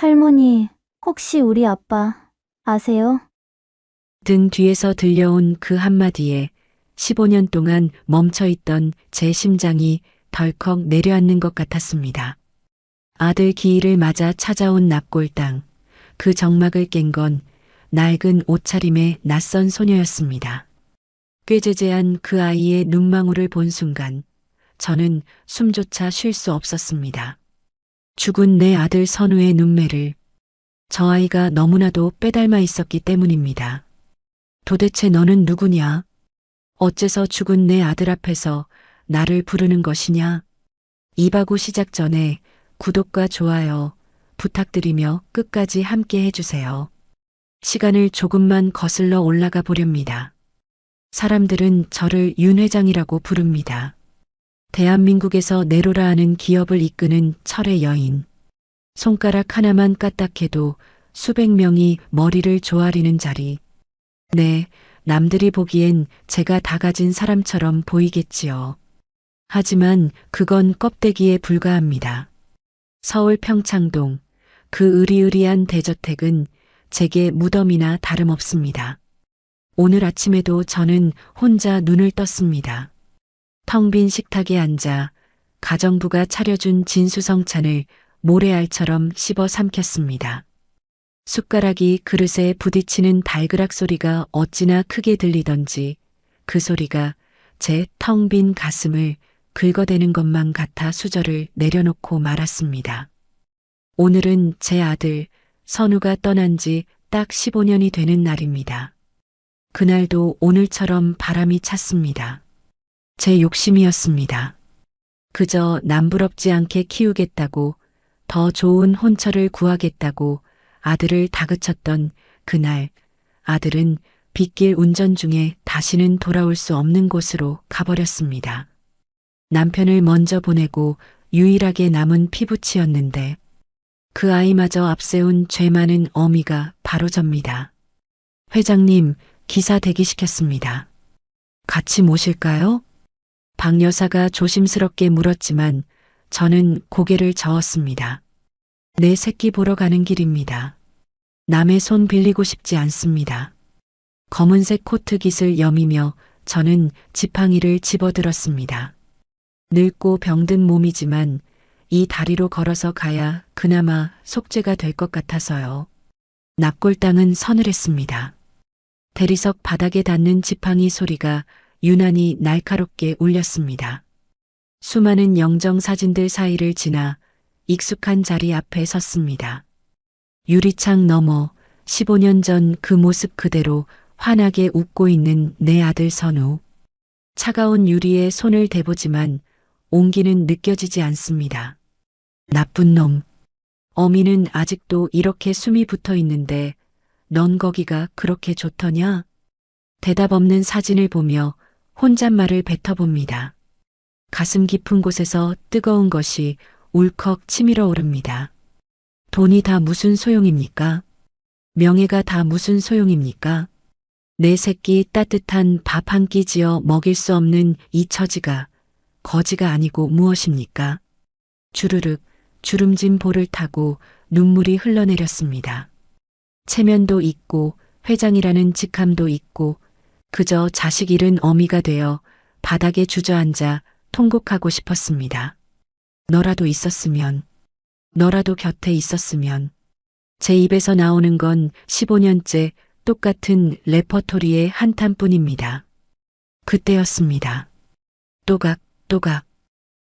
할머니, 혹시 우리 아빠 아세요? 등 뒤에서 들려온 그 한마디에 15년 동안 멈춰있던 제 심장이 덜컥 내려앉는 것 같았습니다. 아들 기일을 맞아 찾아온 납골당. 그 정막을 깬 건 낡은 옷차림의 낯선 소녀였습니다. 꾀죄죄한 그 아이의 눈망울을 본 순간 저는 숨조차 쉴 수 없었습니다. 죽은 내 아들 선우의 눈매를 저 아이가 너무나도 빼닮아 있었기 때문입니다. 도대체 너는 누구냐? 어째서 죽은 내 아들 앞에서 나를 부르는 것이냐? 이바구 시작 전에 구독과 좋아요 부탁드리며 끝까지 함께 해주세요. 시간을 조금만 거슬러 올라가 보렵니다. 사람들은 저를 윤 회장이라고 부릅니다. 대한민국에서 내로라 하는 기업을 이끄는 철의 여인. 손가락 하나만 까딱해도 수백 명이 머리를 조아리는 자리. 네, 남들이 보기엔 제가 다 가진 사람처럼 보이겠지요. 하지만 그건 껍데기에 불과합니다. 서울 평창동, 그 으리으리한 대저택은 제게 무덤이나 다름없습니다. 오늘 아침에도 저는 혼자 눈을 떴습니다. 텅 빈 식탁에 앉아 가정부가 차려준 진수성찬을 모래알처럼 씹어 삼켰습니다. 숟가락이 그릇에 부딪히는 달그락 소리가 어찌나 크게 들리던지 그 소리가 제 텅 빈 가슴을 긁어대는 것만 같아 수저를 내려놓고 말았습니다. 오늘은 제 아들 선우가 떠난 지 딱 15년이 되는 날입니다. 그날도 오늘처럼 바람이 찼습니다. 제 욕심이었습니다. 그저 남부럽지 않게 키우겠다고, 더 좋은 혼처를 구하겠다고 아들을 다그쳤던 그날, 아들은 빗길 운전 중에 다시는 돌아올 수 없는 곳으로 가버렸습니다. 남편을 먼저 보내고 유일하게 남은 피부치였는데 그 아이마저 앞세운 죄 많은 어미가 바로 접니다. 회장님, 기사 대기시켰습니다. 같이 모실까요? 박 여사가 조심스럽게 물었지만 저는 고개를 저었습니다. 내 새끼 보러 가는 길입니다. 남의 손 빌리고 싶지 않습니다. 검은색 코트 깃을 여미며 저는 지팡이를 집어들었습니다. 늙고 병든 몸이지만 이 다리로 걸어서 가야 그나마 속죄가 될 것 같아서요. 납골당은 서늘했습니다. 대리석 바닥에 닿는 지팡이 소리가 유난히 날카롭게 울렸습니다. 수많은 영정사진들 사이를 지나 익숙한 자리 앞에 섰습니다. 유리창 너머 15년 전 그 모습 그대로 환하게 웃고 있는 내 아들 선우. 차가운 유리에 손을 대보지만 온기는 느껴지지 않습니다. 나쁜 놈. 어미는 아직도 이렇게 숨이 붙어 있는데 넌 거기가 그렇게 좋더냐? 대답 없는 사진을 보며 혼잣말을 뱉어봅니다. 가슴 깊은 곳에서 뜨거운 것이 울컥 치밀어 오릅니다. 돈이 다 무슨 소용입니까? 명예가 다 무슨 소용입니까? 내 새끼 따뜻한 밥 한 끼 지어 먹일 수 없는 이 처지가 거지가 아니고 무엇입니까? 주르륵 주름진 볼을 타고 눈물이 흘러내렸습니다. 체면도 있고 회장이라는 직함도 있고 그저 자식 잃은 어미가 되어 바닥에 주저앉아 통곡하고 싶었습니다. 너라도 있었으면, 너라도 곁에 있었으면. 제 입에서 나오는 건 15년째 똑같은 레퍼토리의 한탄뿐입니다. 그때였습니다. 또각, 또각.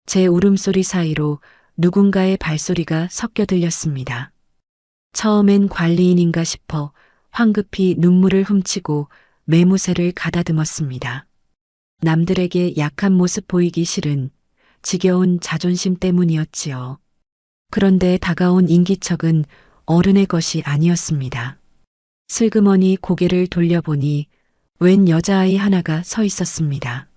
제 울음소리 사이로 누군가의 발소리가 섞여 들렸습니다. 처음엔 관리인인가 싶어 황급히 눈물을 훔치고 매무새를 가다듬었습니다. 남들에게 약한 모습 보이기 싫은 지겨운 자존심 때문이었지요. 그런데 다가온 인기척은 어른의 것이 아니었습니다. 슬그머니 고개를 돌려보니 웬 여자아이 하나가 서 있었습니다.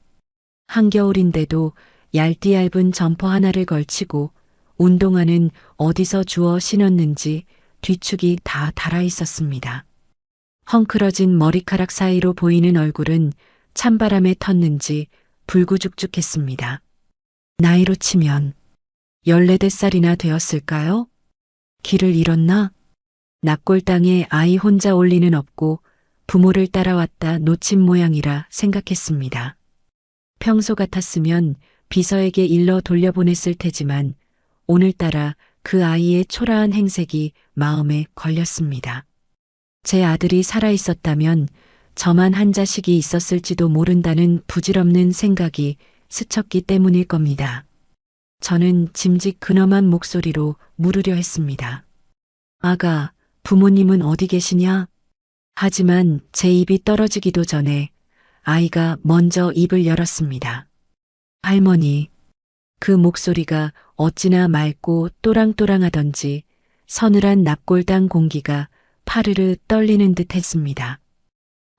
한겨울인데도 얇디 얇은 점퍼 하나를 걸치고 운동화는 어디서 주워 신었는지 뒤축이 다 달아 있었습니다. 헝클어진 머리카락 사이로 보이는 얼굴은 찬바람에 텄는지 불구죽죽했습니다. 나이로 치면 14살이나 되었을까요? 길을 잃었나? 납골당에 아이 혼자 올 리는 없고 부모를 따라왔다 놓친 모양이라 생각했습니다. 평소 같았으면 비서에게 일러 돌려보냈을 테지만 오늘따라 그 아이의 초라한 행색이 마음에 걸렸습니다. 제 아들이 살아있었다면 저만 한 자식이 있었을지도 모른다는 부질없는 생각이 스쳤기 때문일 겁니다. 저는 짐짓 근엄한 목소리로 물으려 했습니다. 아가, 부모님은 어디 계시냐? 하지만 제 입이 떨어지기도 전에 아이가 먼저 입을 열었습니다. 할머니. 그 목소리가 어찌나 맑고 또랑또랑하던지 서늘한 납골당 공기가 파르르 떨리는 듯 했습니다.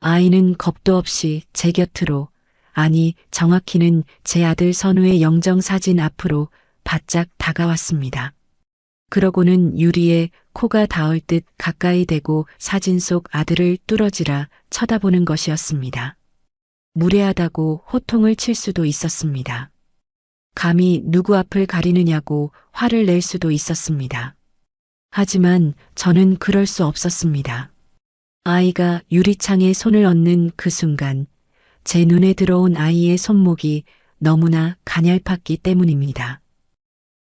아이는 겁도 없이 제 곁으로, 아니 정확히는 제 아들 선우의 영정사진 앞으로 바짝 다가왔습니다. 그러고는 유리에 코가 닿을 듯 가까이 대고 사진 속 아들을 뚫어지라 쳐다보는 것이었습니다. 무례하다고 호통을 칠 수도 있었습니다. 감히 누구 앞을 가리느냐고 화를 낼 수도 있었습니다. 하지만 저는 그럴 수 없었습니다. 아이가 유리창에 손을 얹는 그 순간 제 눈에 들어온 아이의 손목이 너무나 가냘팠기 때문입니다.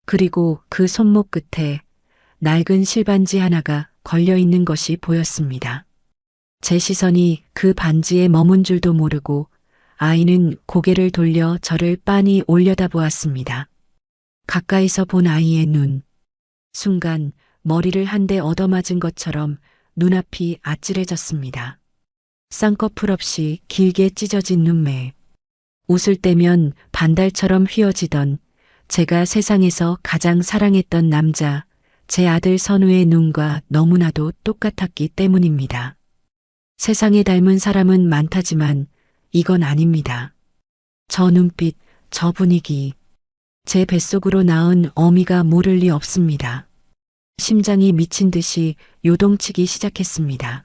그리고 그 손목 끝에 낡은 실반지 하나가 걸려 있는 것이 보였습니다. 제 시선이 그 반지에 머문 줄도 모르고 아이는 고개를 돌려 저를 빤히 올려다보았습니다. 가까이서 본 아이의 눈. 순간 머리를 한 대 얻어맞은 것처럼 눈앞이 아찔해졌습니다. 쌍꺼풀 없이 길게 찢어진 눈매. 웃을 때면 반달처럼 휘어지던 제가 세상에서 가장 사랑했던 남자, 제 아들 선우의 눈과 너무나도 똑같았기 때문입니다. 세상에 닮은 사람은 많다지만 이건 아닙니다. 저 눈빛, 저 분위기. 제 뱃속으로 낳은 어미가 모를 리 없습니다. 심장이 미친 듯이 요동치기 시작했습니다.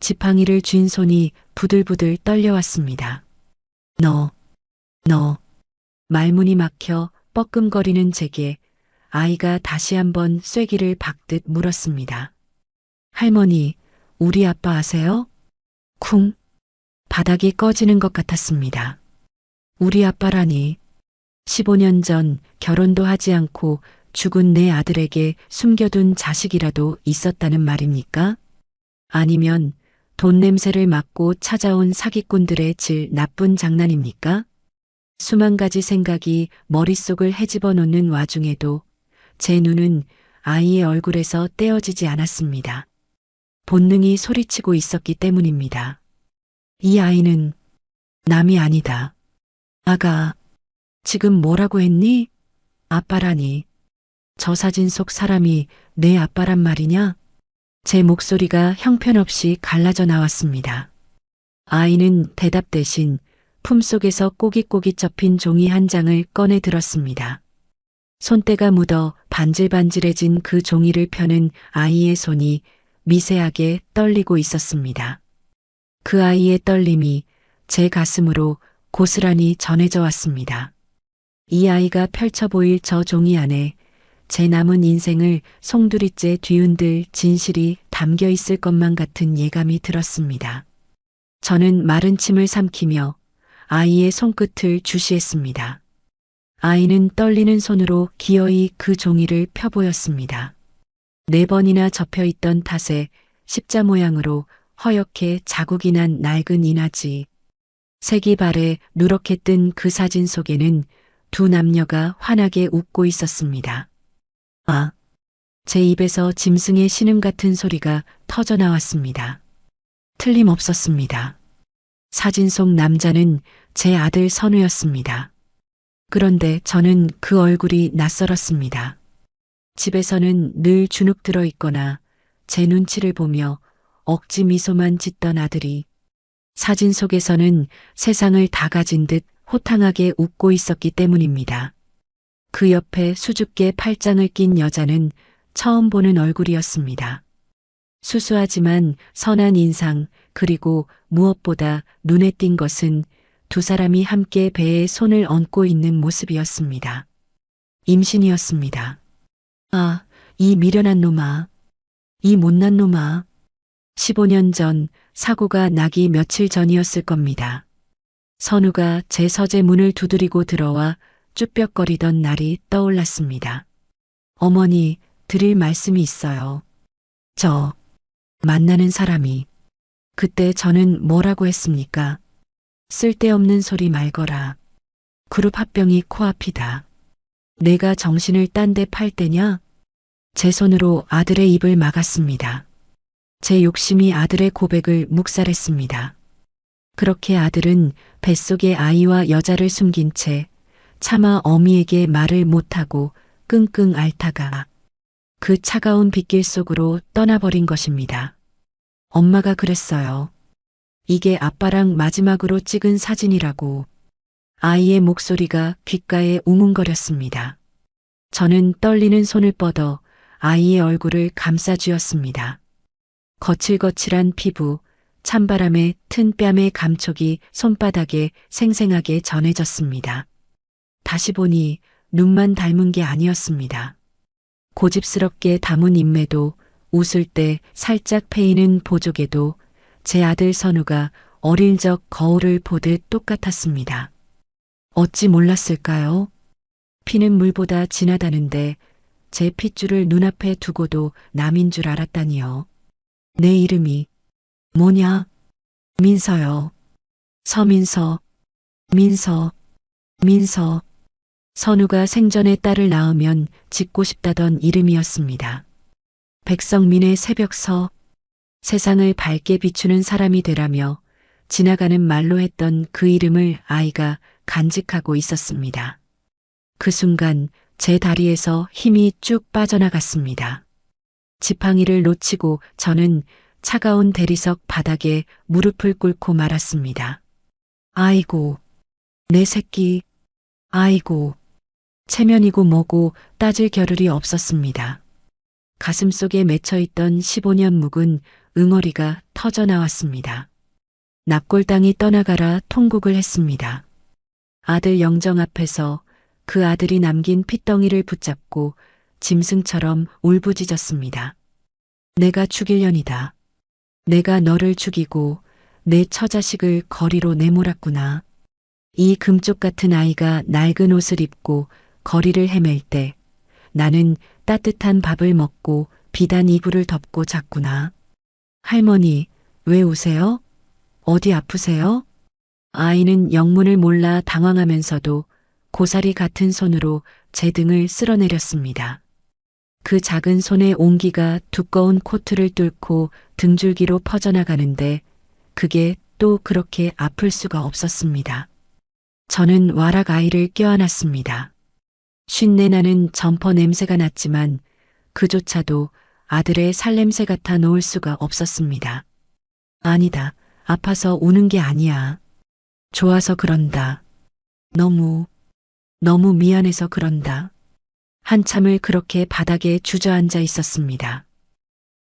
지팡이를 쥔 손이 부들부들 떨려왔습니다. 너. 말문이 막혀 뻐끔거리는 제게 아이가 다시 한번 쐐기를 박듯 물었습니다. 할머니, 우리 아빠 아세요? 쿵. 바닥이 꺼지는 것 같았습니다. 우리 아빠라니. 15년 전 결혼도 하지 않고 죽은 내 아들에게 숨겨둔 자식이라도 있었다는 말입니까? 아니면 돈 냄새를 맡고 찾아온 사기꾼들의 질 나쁜 장난입니까? 수만 가지 생각이 머릿속을 헤집어 놓는 와중에도 제 눈은 아이의 얼굴에서 떼어지지 않았습니다. 본능이 소리치고 있었기 때문입니다. 이 아이는 남이 아니다. 아가, 지금 뭐라고 했니? 아빠라니. 저 사진 속 사람이 내 아빠란 말이냐? 제 목소리가 형편없이 갈라져 나왔습니다. 아이는 대답 대신 품속에서 꼬깃꼬깃 접힌 종이 한 장을 꺼내 들었습니다. 손때가 묻어 반질반질해진 그 종이를 펴는 아이의 손이 미세하게 떨리고 있었습니다. 그 아이의 떨림이 제 가슴으로 고스란히 전해져 왔습니다. 이 아이가 펼쳐 보일 저 종이 안에 제 남은 인생을 송두리째 뒤흔들 진실이 담겨 있을 것만 같은 예감이 들었습니다. 저는 마른 침을 삼키며 아이의 손끝을 주시했습니다. 아이는 떨리는 손으로 기어이 그 종이를 펴보였습니다. 4번이나 접혀 있던 탓에 십자 모양으로 허옇게 자국이 난 낡은 이나지. 색이 바래 누렇게 뜬 그 사진 속에는 두 남녀가 환하게 웃고 있었습니다. 아, 제 입에서 짐승의 신음 같은 소리가 터져 나왔습니다. 틀림없었습니다. 사진 속 남자는 제 아들 선우였습니다. 그런데 저는 그 얼굴이 낯설었습니다. 집에서는 늘 주눅 들어 있거나 제 눈치를 보며 억지 미소만 짓던 아들이 사진 속에서는 세상을 다 가진 듯 호탕하게 웃고 있었기 때문입니다. 그 옆에 수줍게 팔짱을 낀 여자는 처음 보는 얼굴이었습니다. 수수하지만 선한 인상, 그리고 무엇보다 눈에 띈 것은 두 사람이 함께 배에 손을 얹고 있는 모습이었습니다. 임신이었습니다. 아, 이 미련한 놈아. 이 못난 놈아. 15년 전 사고가 나기 며칠 전이었을 겁니다. 선우가 제 서재 문을 두드리고 들어와 쭈뼛거리던 날이 떠올랐습니다. 어머니, 드릴 말씀이 있어요. 저, 만나는 사람이. 그때 저는 뭐라고 했습니까? 쓸데없는 소리 말거라. 그룹 합병이 코앞이다. 내가 정신을 딴 데 팔 때냐? 제 손으로 아들의 입을 막았습니다. 제 욕심이 아들의 고백을 묵살했습니다. 그렇게 아들은 뱃속에 아이와 여자를 숨긴 채 차마 어미에게 말을 못하고 끙끙 앓다가 그 차가운 빗길 속으로 떠나버린 것입니다. 엄마가 그랬어요. 이게 아빠랑 마지막으로 찍은 사진이라고. 아이의 목소리가 귓가에 웅웅거렸습니다. 저는 떨리는 손을 뻗어 아이의 얼굴을 감싸쥐었습니다. 거칠거칠한 피부, 찬바람에 튼 뺨의 감촉이 손바닥에 생생하게 전해졌습니다. 다시 보니 눈만 닮은 게 아니었습니다. 고집스럽게 담은 인매도, 웃을 때 살짝 패이는 보조개도 제 아들 선우가 어릴 적 거울을 보듯 똑같았습니다. 어찌 몰랐을까요? 피는 물보다 진하다는데 제 핏줄을 눈앞에 두고도 남인 줄 알았다니요. 내 이름이 뭐냐? 민서요. 서민서, 민서, 민서. 선우가 생전에 딸을 낳으면 짓고 싶다던 이름이었습니다. 백성민의 새벽서, 세상을 밝게 비추는 사람이 되라며 지나가는 말로 했던 그 이름을 아이가 간직하고 있었습니다. 그 순간 제 다리에서 힘이 쭉 빠져나갔습니다. 지팡이를 놓치고 저는 차가운 대리석 바닥에 무릎을 꿇고 말았습니다. 아이고, 내 새끼, 아이고. 체면이고 뭐고 따질 겨를이 없었습니다. 가슴속에 맺혀있던 15년 묵은 응어리가 터져나왔습니다. 납골당이 떠나가라 통곡을 했습니다. 아들 영정 앞에서 그 아들이 남긴 핏덩이를 붙잡고 짐승처럼 울부짖었습니다. 내가 죽일년이다. 내가 너를 죽이고 내 처자식을 거리로 내몰았구나. 이 금쪽 같은 아이가 낡은 옷을 입고 거리를 헤맬 때 나는 따뜻한 밥을 먹고 비단 이불을 덮고 잤구나. 할머니, 왜 우세요? 어디 아프세요? 아이는 영문을 몰라 당황하면서도 고사리 같은 손으로 제 등을 쓸어내렸습니다. 그 작은 손의 온기가 두꺼운 코트를 뚫고 등줄기로 퍼져나가는데 그게 또 그렇게 아플 수가 없었습니다. 저는 와락 아이를 껴안았습니다. 쉰내 나는 점퍼 냄새가 났지만 그조차도 아들의 살냄새 같아 놓을 수가 없었습니다. 아니다. 아파서 우는 게 아니야. 좋아서 그런다. 너무 미안해서 그런다. 한참을 그렇게 바닥에 주저앉아 있었습니다.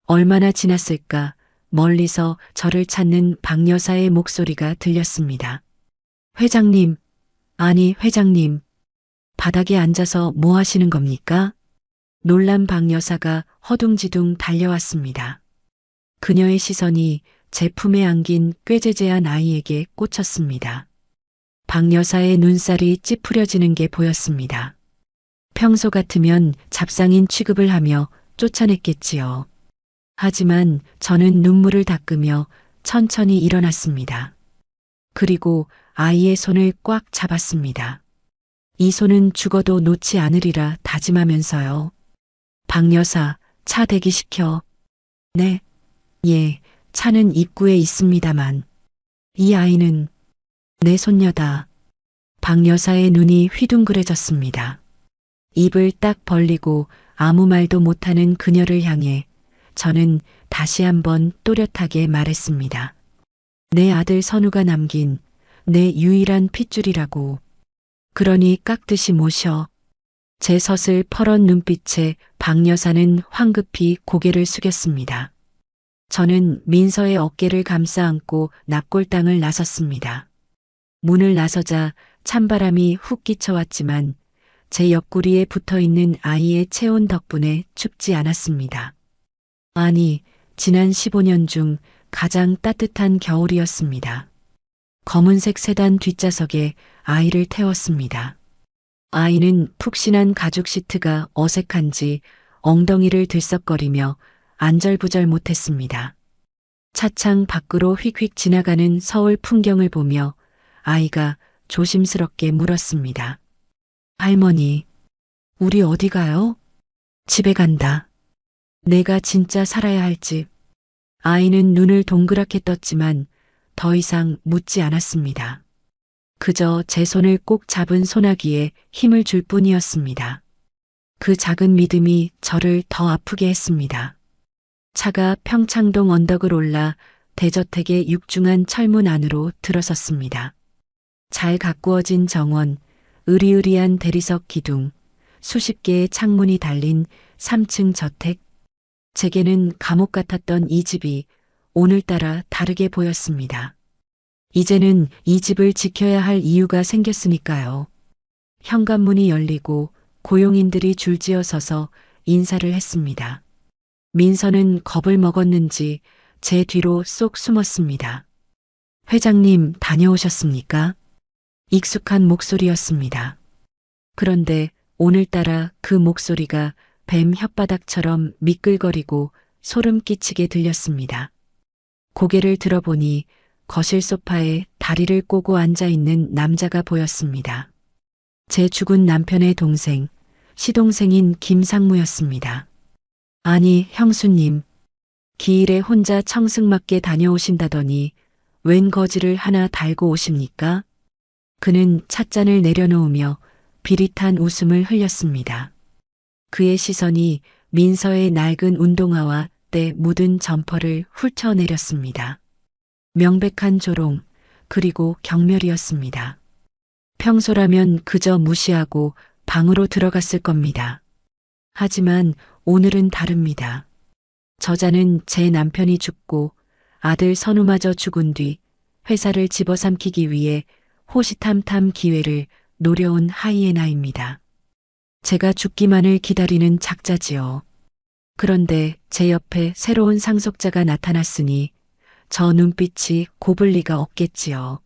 얼마나 지났을까 멀리서 저를 찾는 박 여사의 목소리가 들렸습니다. 회장님, 아니 회장님. 바닥에 앉아서 뭐 하시는 겁니까? 놀란 박 여사가 허둥지둥 달려왔습니다. 그녀의 시선이 제 품에 안긴 꾀재재한 아이에게 꽂혔습니다. 박 여사의 눈살이 찌푸려지는 게 보였습니다. 평소 같으면 잡상인 취급을 하며 쫓아냈겠지요. 하지만 저는 눈물을 닦으며 천천히 일어났습니다. 그리고 아이의 손을 꽉 잡았습니다. 이 손은 죽어도 놓지 않으리라 다짐하면서요. 박 여사, 차 대기시켜. 네, 예, 차는 입구에 있습니다만. 이 아이는 내 손녀다. 박 여사의 눈이 휘둥그레졌습니다. 입을 딱 벌리고 아무 말도 못하는 그녀를 향해 저는 다시 한번 또렷하게 말했습니다. 내 아들 선우가 남긴 내 유일한 핏줄이라고. 그러니 깍듯이 모셔. 제 섯을 퍼런 눈빛에 박 여사는 황급히 고개를 숙였습니다. 저는 민서의 어깨를 감싸 안고 납골당을 나섰습니다. 문을 나서자 찬바람이 훅 끼쳐왔지만 제 옆구리에 붙어 있는 아이의 체온 덕분에 춥지 않았습니다. 아니, 지난 15년 중 가장 따뜻한 겨울이었습니다. 검은색 세단 뒷좌석에 아이를 태웠습니다. 아이는 푹신한 가죽 시트가 어색한지 엉덩이를 들썩거리며 안절부절 못했습니다. 차창 밖으로 휙휙 지나가는 서울 풍경을 보며 아이가 조심스럽게 물었습니다. 할머니, 우리 어디 가요? 집에 간다. 내가 진짜 살아야 할 집. 아이는 눈을 동그랗게 떴지만 더 이상 묻지 않았습니다. 그저 제 손을 꼭 잡은 소나기에 힘을 줄 뿐이었습니다. 그 작은 믿음이 저를 더 아프게 했습니다. 차가 평창동 언덕을 올라 대저택의 육중한 철문 안으로 들어섰습니다. 잘 가꾸어진 정원, 으리으리한 대리석 기둥, 수십 개의 창문이 달린 3층 저택. 제게는 감옥 같았던 이 집이 오늘따라 다르게 보였습니다. 이제는 이 집을 지켜야 할 이유가 생겼으니까요. 현관문이 열리고 고용인들이 줄지어 서서 인사를 했습니다. 민서는 겁을 먹었는지 제 뒤로 쏙 숨었습니다. 회장님 다녀오셨습니까? 익숙한 목소리였습니다. 그런데 오늘따라 그 목소리가 뱀 혓바닥처럼 미끌거리고 소름 끼치게 들렸습니다. 고개를 들어보니 거실 소파에 다리를 꼬고 앉아있는 남자가 보였습니다. 제 죽은 남편의 동생, 시동생인 김상무였습니다. 아니, 형수님, 기일에 혼자 청승맞게 다녀오신다더니 웬 거지를 하나 달고 오십니까? 그는 찻잔을 내려놓으며 비릿한 웃음을 흘렸습니다. 그의 시선이 민서의 낡은 운동화와 때 묻은 점퍼를 훑어내렸습니다. 명백한 조롱, 그리고 경멸이었습니다. 평소라면 그저 무시하고 방으로 들어갔을 겁니다. 하지만 오늘은 다릅니다. 저자는 제 남편이 죽고 아들 선우마저 죽은 뒤 회사를 집어삼키기 위해 호시탐탐 기회를 노려온 하이에나입니다. 제가 죽기만을 기다리는 작자지요. 그런데 제 옆에 새로운 상속자가 나타났으니 저 눈빛이 곱을 리가 없겠지요.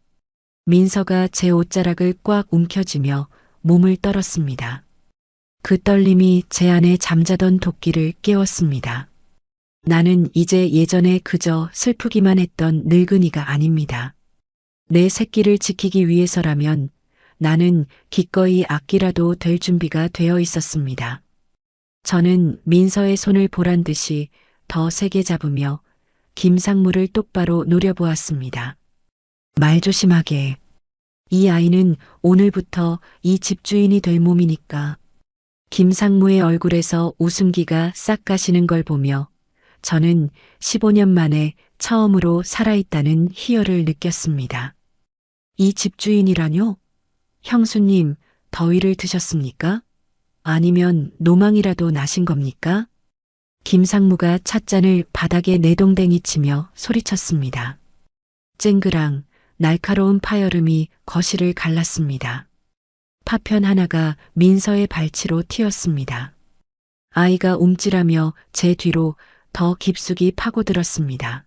민서가 제 옷자락을 꽉 움켜쥐며 몸을 떨었습니다. 그 떨림이 제 안에 잠자던 도끼를 깨웠습니다. 나는 이제 예전에 그저 슬프기만 했던 늙은이가 아닙니다. 내 새끼를 지키기 위해서라면 나는 기꺼이 악기라도 될 준비가 되어 있었습니다. 저는 민서의 손을 보란 듯이 더 세게 잡으며 김상무를 똑바로 노려보았습니다. 말 조심하게. 이 아이는 오늘부터 이 집주인이 될 몸이니까. 김상무의 얼굴에서 웃음기가 싹 가시는 걸 보며 저는 15년 만에 처음으로 살아있다는 희열을 느꼈습니다. 이 집주인이라뇨? 형수님, 더위를 드셨습니까? 아니면 노망이라도 나신 겁니까? 김상무가 찻잔을 바닥에 내동댕이 치며 소리쳤습니다. 쨍그랑 날카로운 파열음이 거실을 갈랐습니다. 파편 하나가 민서의 발치로 튀었습니다. 아이가 움찔하며 제 뒤로 더 깊숙이 파고들었습니다.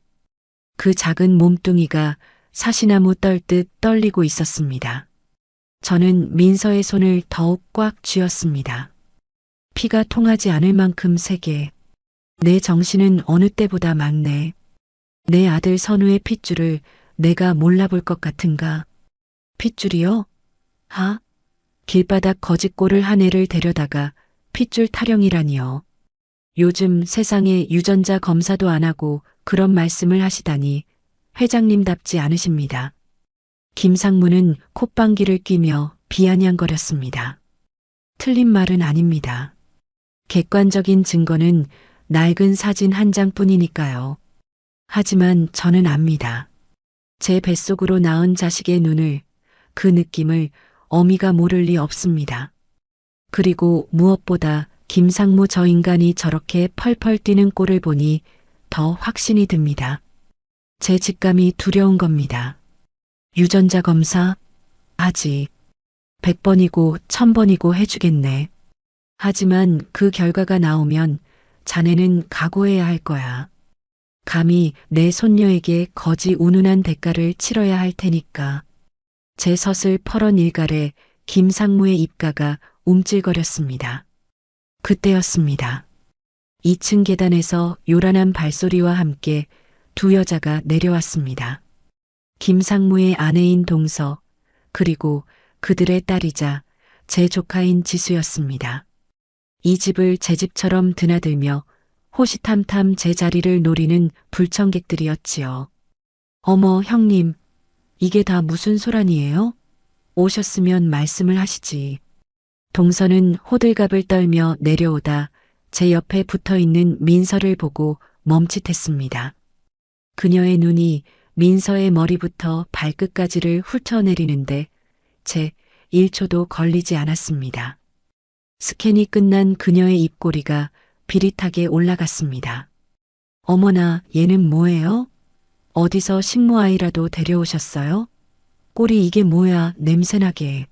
그 작은 몸뚱이가 사시나무 떨듯 떨리고 있었습니다. 저는 민서의 손을 더욱 꽉 쥐었습니다. 피가 통하지 않을 만큼 세게. 내 정신은 어느 때보다 맑네. 내 아들 선우의 핏줄을 내가 몰라볼 것 같은가. 핏줄이요? 하? 길바닥 거짓골을 한 애를 데려다가 핏줄 타령이라니요. 요즘 세상에 유전자 검사도 안 하고 그런 말씀을 하시다니 회장님답지 않으십니다. 김상무는 콧방귀를 뀌며 비아냥거렸습니다. 틀린 말은 아닙니다. 객관적인 증거는 낡은 사진 한 장뿐이니까요. 하지만 저는 압니다. 제 뱃속으로 낳은 자식의 눈을, 그 느낌을 어미가 모를 리 없습니다. 그리고 무엇보다 김상무 저 인간이 저렇게 펄펄 뛰는 꼴을 보니 더 확신이 듭니다. 제 직감이 두려운 겁니다. 유전자 검사? 아직. 100번이고 1000번이고 해주겠네. 하지만 그 결과가 나오면 자네는 각오해야 할 거야. 감히 내 손녀에게 거지 운운한 대가를 치러야 할 테니까. 제 섯을 펄은 일갈에 김상무의 입가가 움찔거렸습니다. 그때였습니다. 2층 계단에서 요란한 발소리와 함께 두 여자가 내려왔습니다. 김상무의 아내인 동서, 그리고 그들의 딸이자 제 조카인 지수였습니다. 이 집을 제 집처럼 드나들며 호시탐탐 제 자리를 노리는 불청객들이었지요. 어머, 형님, 이게 다 무슨 소란이에요? 오셨으면 말씀을 하시지. 동서는 호들갑을 떨며 내려오다 제 옆에 붙어 있는 민서를 보고 멈칫했습니다. 그녀의 눈이 민서의 머리부터 발끝까지를 훑어내리는데 제 1초도 걸리지 않았습니다. 스캔이 끝난 그녀의 입꼬리가 비릿하게 올라갔습니다. 어머나, 얘는 뭐예요? 어디서 식모아이라도 데려오셨어요? 꼴이 이게 뭐야, 냄새나게.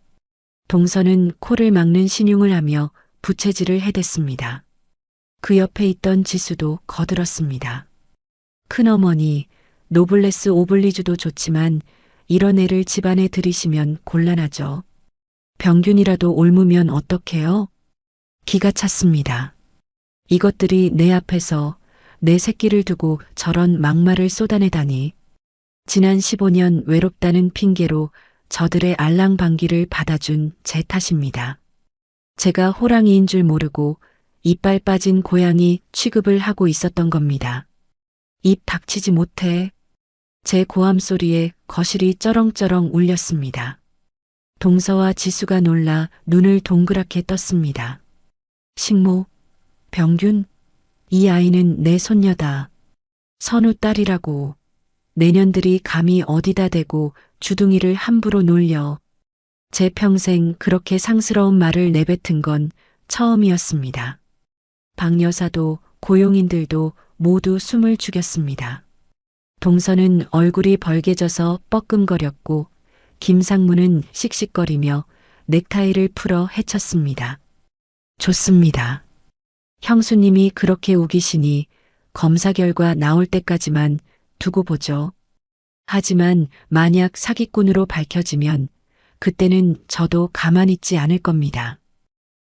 동서는 코를 막는 신용을 하며 부채질을 해댔습니다. 그 옆에 있던 지수도 거들었습니다. 큰어머니, 노블레스 오블리주도 좋지만 이런 애를 집안에 들이시면 곤란하죠. 병균이라도 옮으면 어떡해요? 기가 찼습니다. 이것들이 내 앞에서 내 새끼를 두고 저런 막말을 쏟아내다니. 지난 15년 외롭다는 핑계로 저들의 알랑방귀를 받아준 제 탓입니다. 제가 호랑이인 줄 모르고 이빨 빠진 고양이 취급을 하고 있었던 겁니다. 입 닥치지 못해. 제 고함 소리에 거실이 쩌렁쩌렁 울렸습니다. 동서와 지수가 놀라 눈을 동그랗게 떴습니다. 식모, 병균, 이 아이는 내 손녀다. 선우 딸이라고. 내년들이 감히 어디다 대고 주둥이를 함부로 놀려. 제 평생 그렇게 상스러운 말을 내뱉은 건 처음이었습니다. 박 여사도 고용인들도 모두 숨을 죽였습니다. 동서는 얼굴이 벌개져서 뻐끔거렸고 김상무는 씩씩거리며 넥타이를 풀어 헤쳤습니다. 좋습니다. 형수님이 그렇게 우기시니 검사 결과 나올 때까지만 두고 보죠. 하지만 만약 사기꾼으로 밝혀지면 그때는 저도 가만히 있지 않을 겁니다.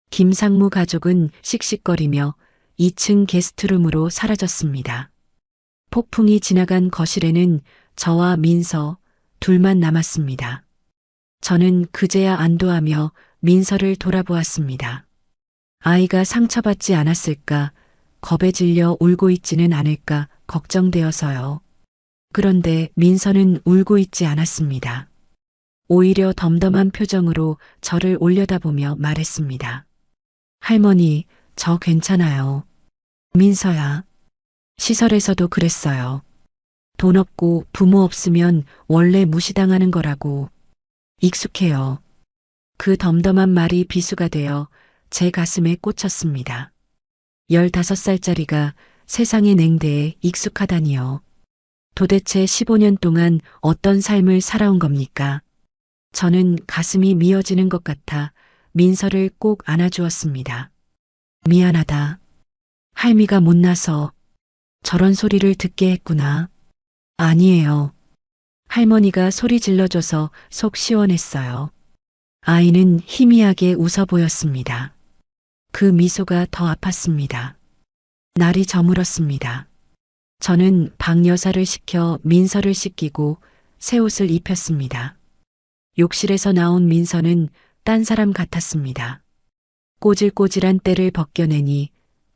김상무 가족은 씩씩거리며 2층 게스트룸으로 사라졌습니다. 폭풍이 지나간 거실에는 저와 민서 둘만 남았습니다. 저는 그제야 안도하며 민서를 돌아보았습니다. 아이가 상처받지 않았을까, 겁에 질려 울고 있지는 않을까 걱정되어서요. 그런데 민서는 울고 있지 않았습니다. 오히려 덤덤한 표정으로 저를 올려다보며 말했습니다. 할머니, 저 괜찮아요. 민서야. 시설에서도 그랬어요. 돈 없고 부모 없으면 원래 무시당하는 거라고. 익숙해요. 그 덤덤한 말이 비수가 되어 제 가슴에 꽂혔습니다. 15살짜리가 세상의 냉대에 익숙하다니요. 도대체 15년 동안 어떤 삶을 살아온 겁니까? 저는 가슴이 미어지는 것 같아 민서를 꼭 안아주었습니다. 미안하다. 할미가 못나서 저런 소리를 듣게 했구나. 아니에요. 할머니가 소리 질러줘서 속 시원했어요. 아이는 희미하게 웃어 보였습니다. 그 미소가 더 아팠습니다. 날이 저물었습니다. 저는 박 여사를 시켜 민서를 씻기고 새 옷을 입혔습니다. 욕실에서 나온 민서는 딴 사람 같았습니다. 꼬질꼬질한 때를 벗겨내니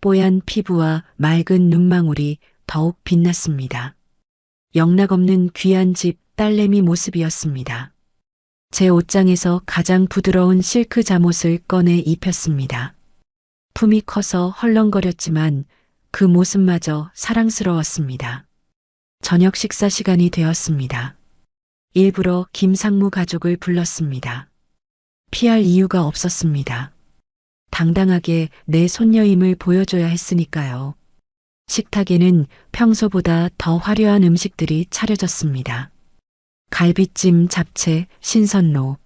뽀얀 피부와 맑은 눈망울이 더욱 빛났습니다. 영락없는 귀한 집 딸내미 모습이었습니다. 제 옷장에서 가장 부드러운 실크 잠옷을 꺼내 입혔습니다. 품이 커서 헐렁거렸지만 그 모습마저 사랑스러웠습니다. 저녁 식사 시간이 되었습니다. 일부러 김상무 가족을 불렀습니다. 피할 이유가 없었습니다. 당당하게 내 손녀임을 보여줘야 했으니까요. 식탁에는 평소보다 더 화려한 음식들이 차려졌습니다. 갈비찜, 잡채, 신선로.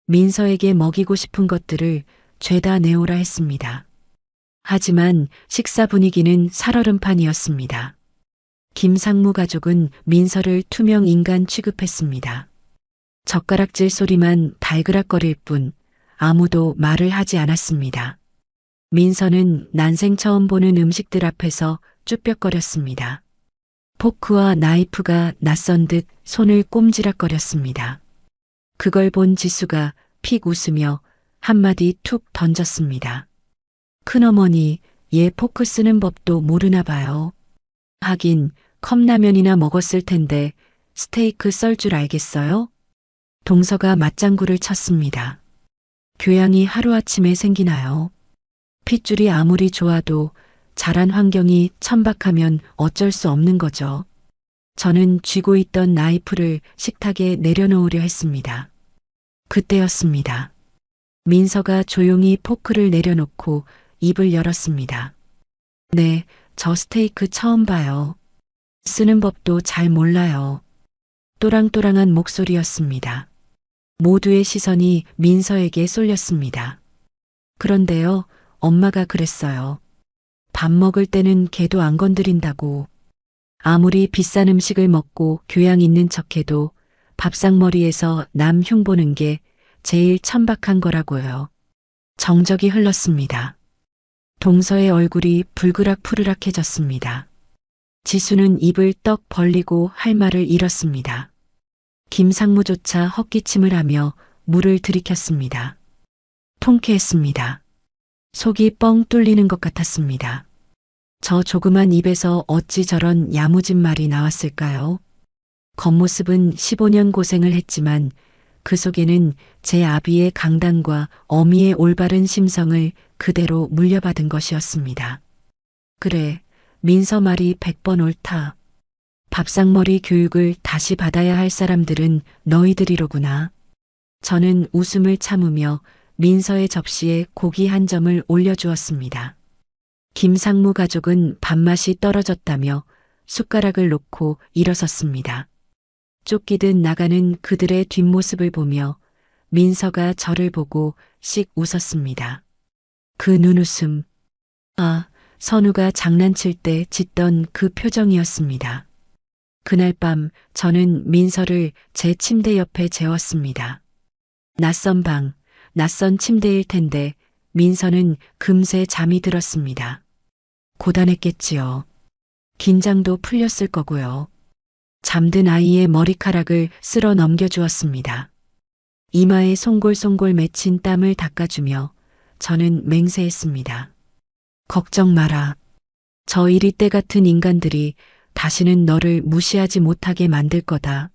민서에게 먹이고 싶은 것들을 죄다 내오라 했습니다. 하지만 식사 분위기는 살얼음판이었습니다. 김상무 가족은 민서를 투명 인간 취급했습니다. 젓가락질 소리만 달그락거릴 뿐 아무도 말을 하지 않았습니다. 민서는 난생 처음 보는 음식들 앞에서 쭈뼛거렸습니다. 포크와 나이프가 낯선 듯 손을 꼼지락거렸습니다. 그걸 본 지수가 픽 웃으며 한마디 툭 던졌습니다. 큰어머니, 얘 포크 쓰는 법도 모르나 봐요. 하긴 컵라면이나 먹었을 텐데 스테이크 썰 줄 알겠어요? 동서가 맞장구를 쳤습니다. 교양이 하루아침에 생기나요? 핏줄이 아무리 좋아도 자란 환경이 천박하면 어쩔 수 없는 거죠. 저는 쥐고 있던 나이프를 식탁에 내려놓으려 했습니다. 그때였습니다. 민서가 조용히 포크를 내려놓고 입을 열었습니다. 네, 저 스테이크 처음 봐요. 쓰는 법도 잘 몰라요. 또랑또랑한 목소리였습니다. 모두의 시선이 민서에게 쏠렸습니다. 그런데요, 엄마가 그랬어요. 밥 먹을 때는 걔도 안 건드린다고. 아무리 비싼 음식을 먹고 교양 있는 척해도 밥상머리에서 남 흉보는 게 제일 천박한 거라고요. 정적이 흘렀습니다. 동서의 얼굴이 불그락푸르락해졌습니다. 지수는 입을 떡 벌리고 할 말을 잃었습니다. 김상무조차 헛기침을 하며 물을 들이켰습니다. 통쾌했습니다. 속이 뻥 뚫리는 것 같았습니다. 저 조그만 입에서 어찌 저런 야무진 말이 나왔을까요? 겉모습은 15년 고생을 했지만 그 속에는 제 아비의 강단과 어미의 올바른 심성을 그대로 물려받은 것이었습니다. 그래, 민서 말이 100번 옳다. 밥상머리 교육을 다시 받아야 할 사람들은 너희들이로구나. 저는 웃음을 참으며 민서의 접시에 고기 한 점을 올려주었습니다. 김상무 가족은 밥맛이 떨어졌다며 숟가락을 놓고 일어섰습니다. 쫓기듯 나가는 그들의 뒷모습을 보며 민서가 저를 보고 씩 웃었습니다. 그 눈웃음. 아, 선우가 장난칠 때 짓던 그 표정이었습니다. 그날 밤 저는 민서를 제 침대 옆에 재웠습니다. 낯선 방, 낯선 침대일 텐데 민서는 금세 잠이 들었습니다. 고단했겠지요. 긴장도 풀렸을 거고요. 잠든 아이의 머리카락을 쓸어 넘겨주었습니다. 이마에 송골송골 맺힌 땀을 닦아주며 저는 맹세했습니다. 걱정 마라. 저 이리 때 같은 인간들이 다시는 너를 무시하지 못하게 만들 거다.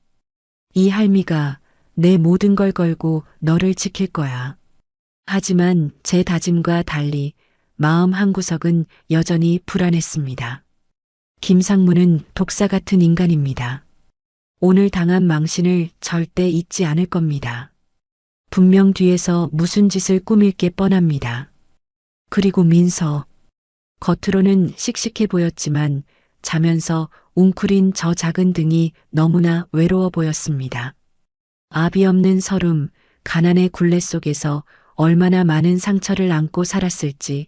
이 할미가 내 모든 걸 걸고 너를 지킬 거야. 하지만 제 다짐과 달리 마음 한구석은 여전히 불안했습니다. 김상무는 독사 같은 인간입니다. 오늘 당한 망신을 절대 잊지 않을 겁니다. 분명 뒤에서 무슨 짓을 꾸밀 게 뻔합니다. 그리고 민서. 겉으로는 씩씩해 보였지만 자면서 웅크린 저 작은 등이 너무나 외로워 보였습니다. 아비 없는 서름, 가난의 굴레 속에서 얼마나 많은 상처를 안고 살았을지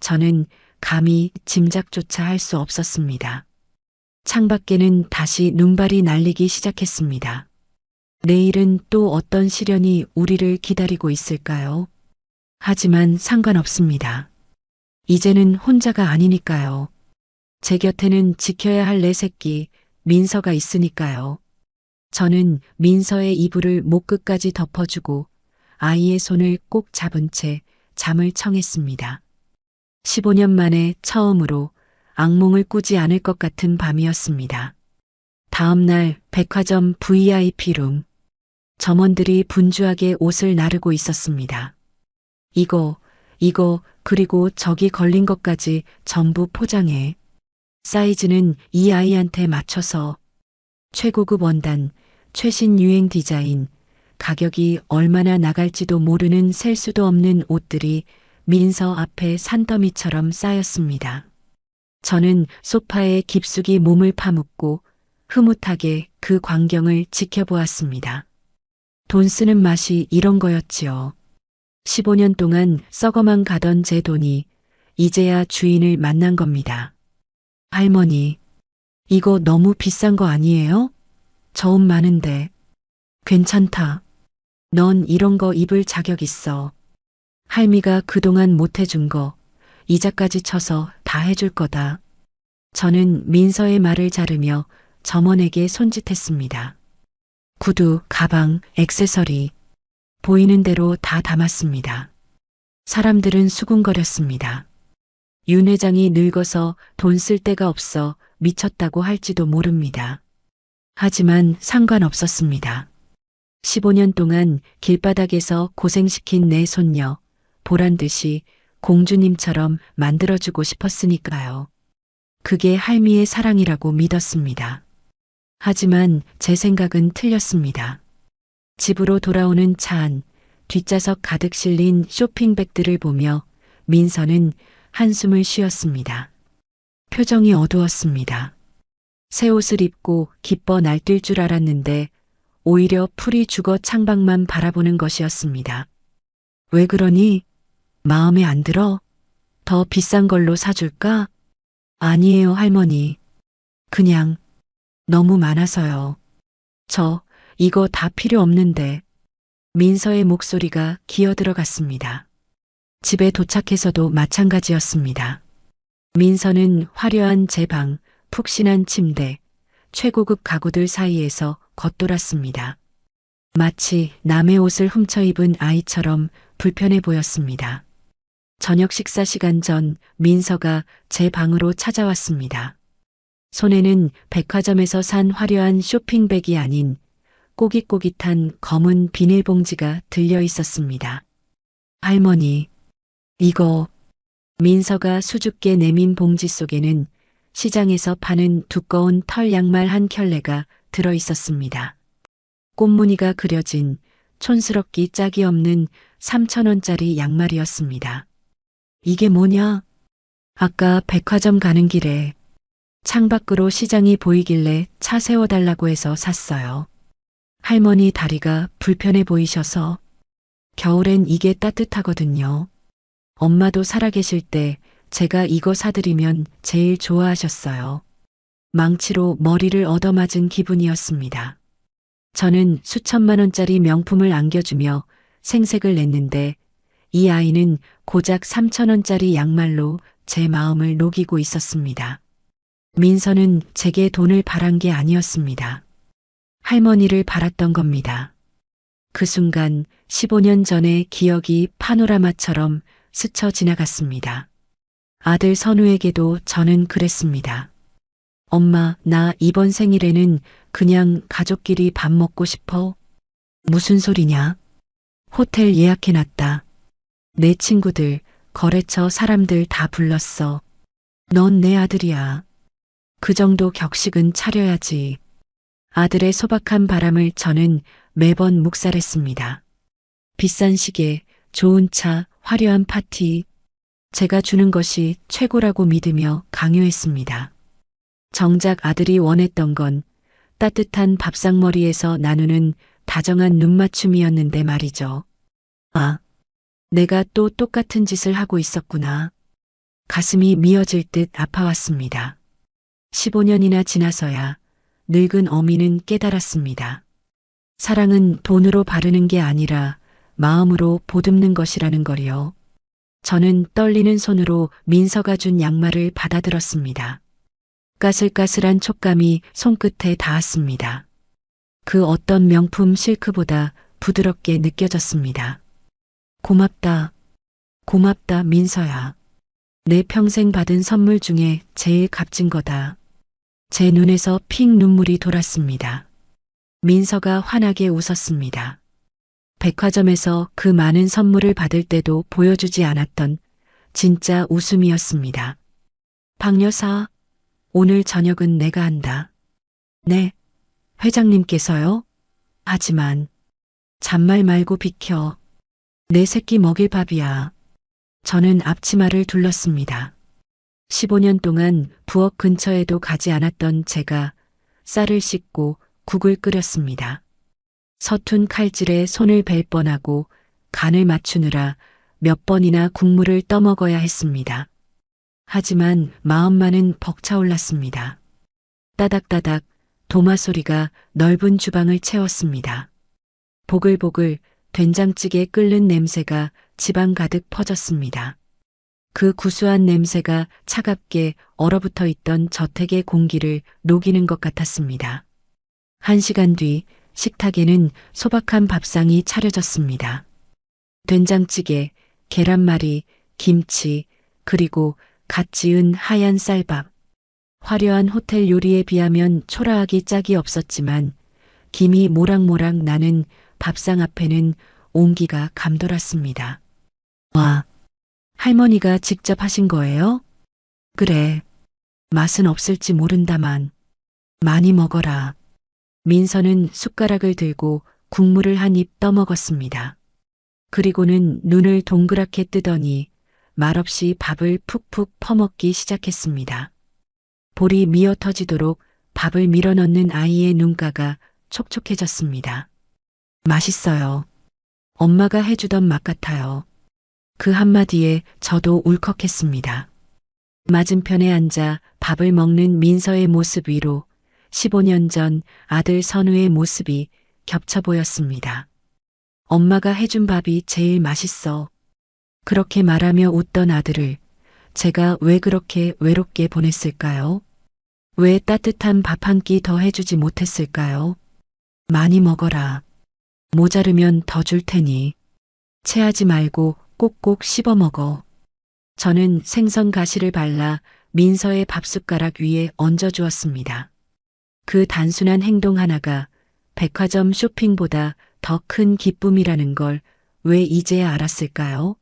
저는 감히 짐작조차 할 수 없었습니다. 창밖에는 다시 눈발이 날리기 시작했습니다. 내일은 또 어떤 시련이 우리를 기다리고 있을까요? 하지만 상관없습니다. 이제는 혼자가 아니니까요. 제 곁에는 지켜야 할 내 새끼 민서가 있으니까요. 저는 민서의 이불을 목끝까지 덮어주고 아이의 손을 꼭 잡은 채 잠을 청했습니다. 15년 만에 처음으로 악몽을 꾸지 않을 것 같은 밤이었습니다. 다음 날 백화점 VIP룸. 점원들이 분주하게 옷을 나르고 있었습니다. 이거, 그리고 저기 걸린 것까지 전부 포장해. 사이즈는 이 아이한테 맞춰서. 최고급 원단, 최신 유행 디자인, 가격이 얼마나 나갈지도 모르는 셀 수도 없는 옷들이 민서 앞에 산더미처럼 쌓였습니다. 저는 소파에 깊숙이 몸을 파묻고 흐뭇하게 그 광경을 지켜보았습니다. 돈 쓰는 맛이 이런 거였지요. 15년 동안 썩어만 가던 제 돈이 이제야 주인을 만난 겁니다. 할머니, 이거 너무 비싼 거 아니에요? 저음 많은데. 괜찮다. 넌 이런 거 입을 자격 있어. 할미가 그동안 못 해준 거, 이자까지 쳐서 다 해줄 거다. 저는 민서의 말을 자르며 점원에게 손짓했습니다. 구두, 가방, 액세서리, 보이는 대로 다 담았습니다. 사람들은 수군거렸습니다. 윤 회장이 늙어서 돈 쓸 데가 없어 미쳤다고 할지도 모릅니다. 하지만 상관없었습니다. 15년 동안 길바닥에서 고생시킨 내 손녀, 보란 듯이 공주님처럼 만들어주고 싶었으니까요. 그게 할미의 사랑이라고 믿었습니다. 하지만 제 생각은 틀렸습니다. 집으로 돌아오는 차 안, 뒷좌석 가득 실린 쇼핑백들을 보며 민서는 한숨을 쉬었습니다. 표정이 어두웠습니다. 새 옷을 입고 기뻐 날뛸 줄 알았는데 오히려 풀이 죽어 창밖만 바라보는 것이었습니다. 왜 그러니? 마음에 안 들어? 더 비싼 걸로 사줄까? 아니에요, 할머니. 그냥 너무 많아서요. 저 이거 다 필요 없는데. 민서의 목소리가 기어 들어갔습니다. 집에 도착해서도 마찬가지였습니다. 민서는 화려한 제 방, 푹신한 침대, 최고급 가구들 사이에서 겉돌았습니다. 마치 남의 옷을 훔쳐 입은 아이처럼 불편해 보였습니다. 저녁 식사 시간 전 민서가 제 방으로 찾아왔습니다. 손에는 백화점에서 산 화려한 쇼핑백이 아닌 꼬깃꼬깃한 검은 비닐봉지가 들려 있었습니다. 할머니, 이거. 민서가 수줍게 내민 봉지 속에는 시장에서 파는 두꺼운 털 양말 한 켤레가 들어 있었습니다. 꽃무늬가 그려진 촌스럽기 짝이 없는 3,000원짜리 양말이었습니다. 이게 뭐냐? 아까 백화점 가는 길에 창밖으로 시장이 보이길래 차 세워달라고 해서 샀어요. 할머니 다리가 불편해 보이셔서. 겨울엔 이게 따뜻하거든요. 엄마도 살아계실 때 제가 이거 사드리면 제일 좋아하셨어요. 망치로 머리를 얻어맞은 기분이었습니다. 저는 수천만 원짜리 명품을 안겨주며 생색을 냈는데 이 아이는 고작 3,000원짜리 양말로 제 마음을 녹이고 있었습니다. 민서는 제게 돈을 바란 게 아니었습니다. 할머니를 바랐던 겁니다. 그 순간 15년 전의 기억이 파노라마처럼 스쳐 지나갔습니다. 아들 선우에게도 저는 그랬습니다. 엄마, 나 이번 생일에는 그냥 가족끼리 밥 먹고 싶어. 무슨 소리냐? 호텔 예약해놨다. 내 친구들, 거래처 사람들 다 불렀어. 넌 내 아들이야. 그 정도 격식은 차려야지. 아들의 소박한 바람을 저는 매번 묵살했습니다. 비싼 시계, 좋은 차, 화려한 파티. 제가 주는 것이 최고라고 믿으며 강요했습니다. 정작 아들이 원했던 건 따뜻한 밥상머리에서 나누는 다정한 눈맞춤이었는데 말이죠. 아, 내가 또 똑같은 짓을 하고 있었구나. 가슴이 미어질 듯 아파왔습니다. 15년이나 지나서야 늙은 어미는 깨달았습니다. 사랑은 돈으로 바르는 게 아니라 마음으로 보듬는 것이라는 걸요. 저는 떨리는 손으로 민서가 준 양말을 받아들었습니다. 까슬까슬한 촉감이 손끝에 닿았습니다. 그 어떤 명품 실크보다 부드럽게 느껴졌습니다. 고맙다. 고맙다, 민서야. 내 평생 받은 선물 중에 제일 값진 거다. 제 눈에서 픽 눈물이 돌았습니다. 민서가 환하게 웃었습니다. 백화점에서 그 많은 선물을 받을 때도 보여주지 않았던 진짜 웃음이었습니다. 박 여사, 오늘 저녁은 내가 한다. 네, 회장님께서요? 하지만 잔말 말고 비켜. 내 새끼 먹일 밥이야. 저는 앞치마를 둘렀습니다. 15년 동안 부엌 근처에도 가지 않았던 제가 쌀을 씻고 국을 끓였습니다. 서툰 칼질에 손을 벨 뻔하고 간을 맞추느라 몇 번이나 국물을 떠먹어야 했습니다. 하지만 마음만은 벅차올랐습니다. 따닥따닥 도마 소리가 넓은 주방을 채웠습니다. 보글보글 된장찌개 끓는 냄새가 집안 가득 퍼졌습니다. 그 구수한 냄새가 차갑게 얼어붙어 있던 저택의 공기를 녹이는 것 같았습니다. 1시간 뒤 식탁에는 소박한 밥상이 차려졌습니다. 된장찌개, 계란말이, 김치, 그리고 갓 지은 하얀 쌀밥. 화려한 호텔 요리에 비하면 초라하기 짝이 없었지만 김이 모락모락 나는 밥상 앞에는 온기가 감돌았습니다. 와, 할머니가 직접 하신 거예요? 그래, 맛은 없을지 모른다만 많이 먹어라. 민서는 숟가락을 들고 국물을 한 입 떠먹었습니다. 그리고는 눈을 동그랗게 뜨더니 말없이 밥을 푹푹 퍼먹기 시작했습니다. 볼이 미어 터지도록 밥을 밀어넣는 아이의 눈가가 촉촉해졌습니다. 맛있어요. 엄마가 해주던 맛 같아요. 그 한마디에 저도 울컥했습니다. 맞은편에 앉아 밥을 먹는 민서의 모습 위로 15년 전 아들 선우의 모습이 겹쳐 보였습니다. 엄마가 해준 밥이 제일 맛있어. 그렇게 말하며 웃던 아들을 제가 왜 그렇게 외롭게 보냈을까요? 왜 따뜻한 밥 한 끼 더 해주지 못했을까요? 많이 먹어라. 모자르면 더 줄 테니. 체하지 말고 꼭꼭 씹어 먹어. 저는 생선 가시를 발라 민서의 밥숟가락 위에 얹어 주었습니다. 그 단순한 행동 하나가 백화점 쇼핑보다 더 큰 기쁨이라는 걸 왜 이제야 알았을까요?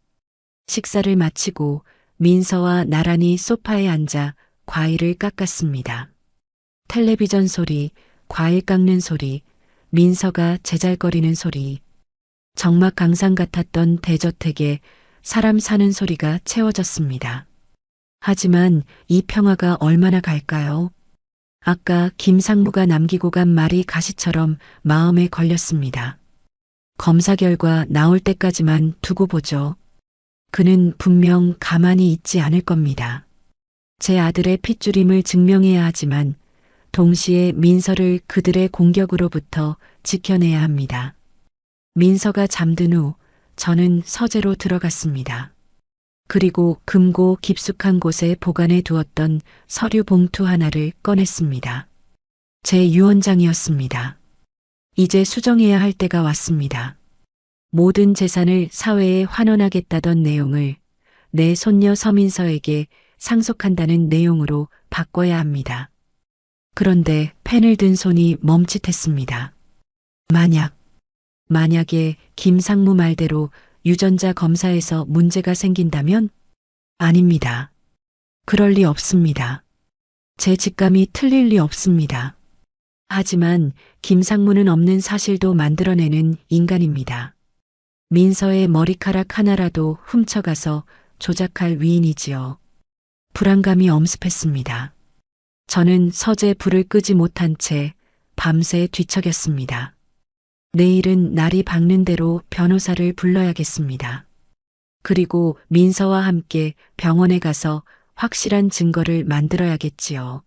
식사를 마치고 민서와 나란히 소파에 앉아 과일을 깎았습니다. 텔레비전 소리, 과일 깎는 소리, 민서가 제잘거리는 소리. 정막 강산 같았던 대저택에 사람 사는 소리가 채워졌습니다. 하지만 이 평화가 얼마나 갈까요? 아까 김상무가 남기고 간 말이 가시처럼 마음에 걸렸습니다. 검사 결과 나올 때까지만 두고 보죠. 그는 분명 가만히 있지 않을 겁니다. 제 아들의 핏줄임을 증명해야 하지만 동시에 민서를 그들의 공격으로부터 지켜내야 합니다. 민서가 잠든 후 저는 서재로 들어갔습니다. 그리고 금고 깊숙한 곳에 보관해 두었던 서류 봉투 하나를 꺼냈습니다. 제 유언장이었습니다. 이제 수정해야 할 때가 왔습니다. 모든 재산을 사회에 환원하겠다던 내용을 내 손녀 서민서에게 상속한다는 내용으로 바꿔야 합니다. 그런데 펜을 든 손이 멈칫했습니다. 만약에 김상무 말대로 유전자 검사에서 문제가 생긴다면? 아닙니다. 그럴 리 없습니다. 제 직감이 틀릴 리 없습니다. 하지만 김상무는 없는 사실도 만들어내는 인간입니다. 민서의 머리카락 하나라도 훔쳐가서 조작할 위인이지요. 불안감이 엄습했습니다. 저는 서재 불을 끄지 못한 채 밤새 뒤척였습니다. 내일은 날이 밝는 대로 변호사를 불러야겠습니다. 그리고 민서와 함께 병원에 가서 확실한 증거를 만들어야겠지요.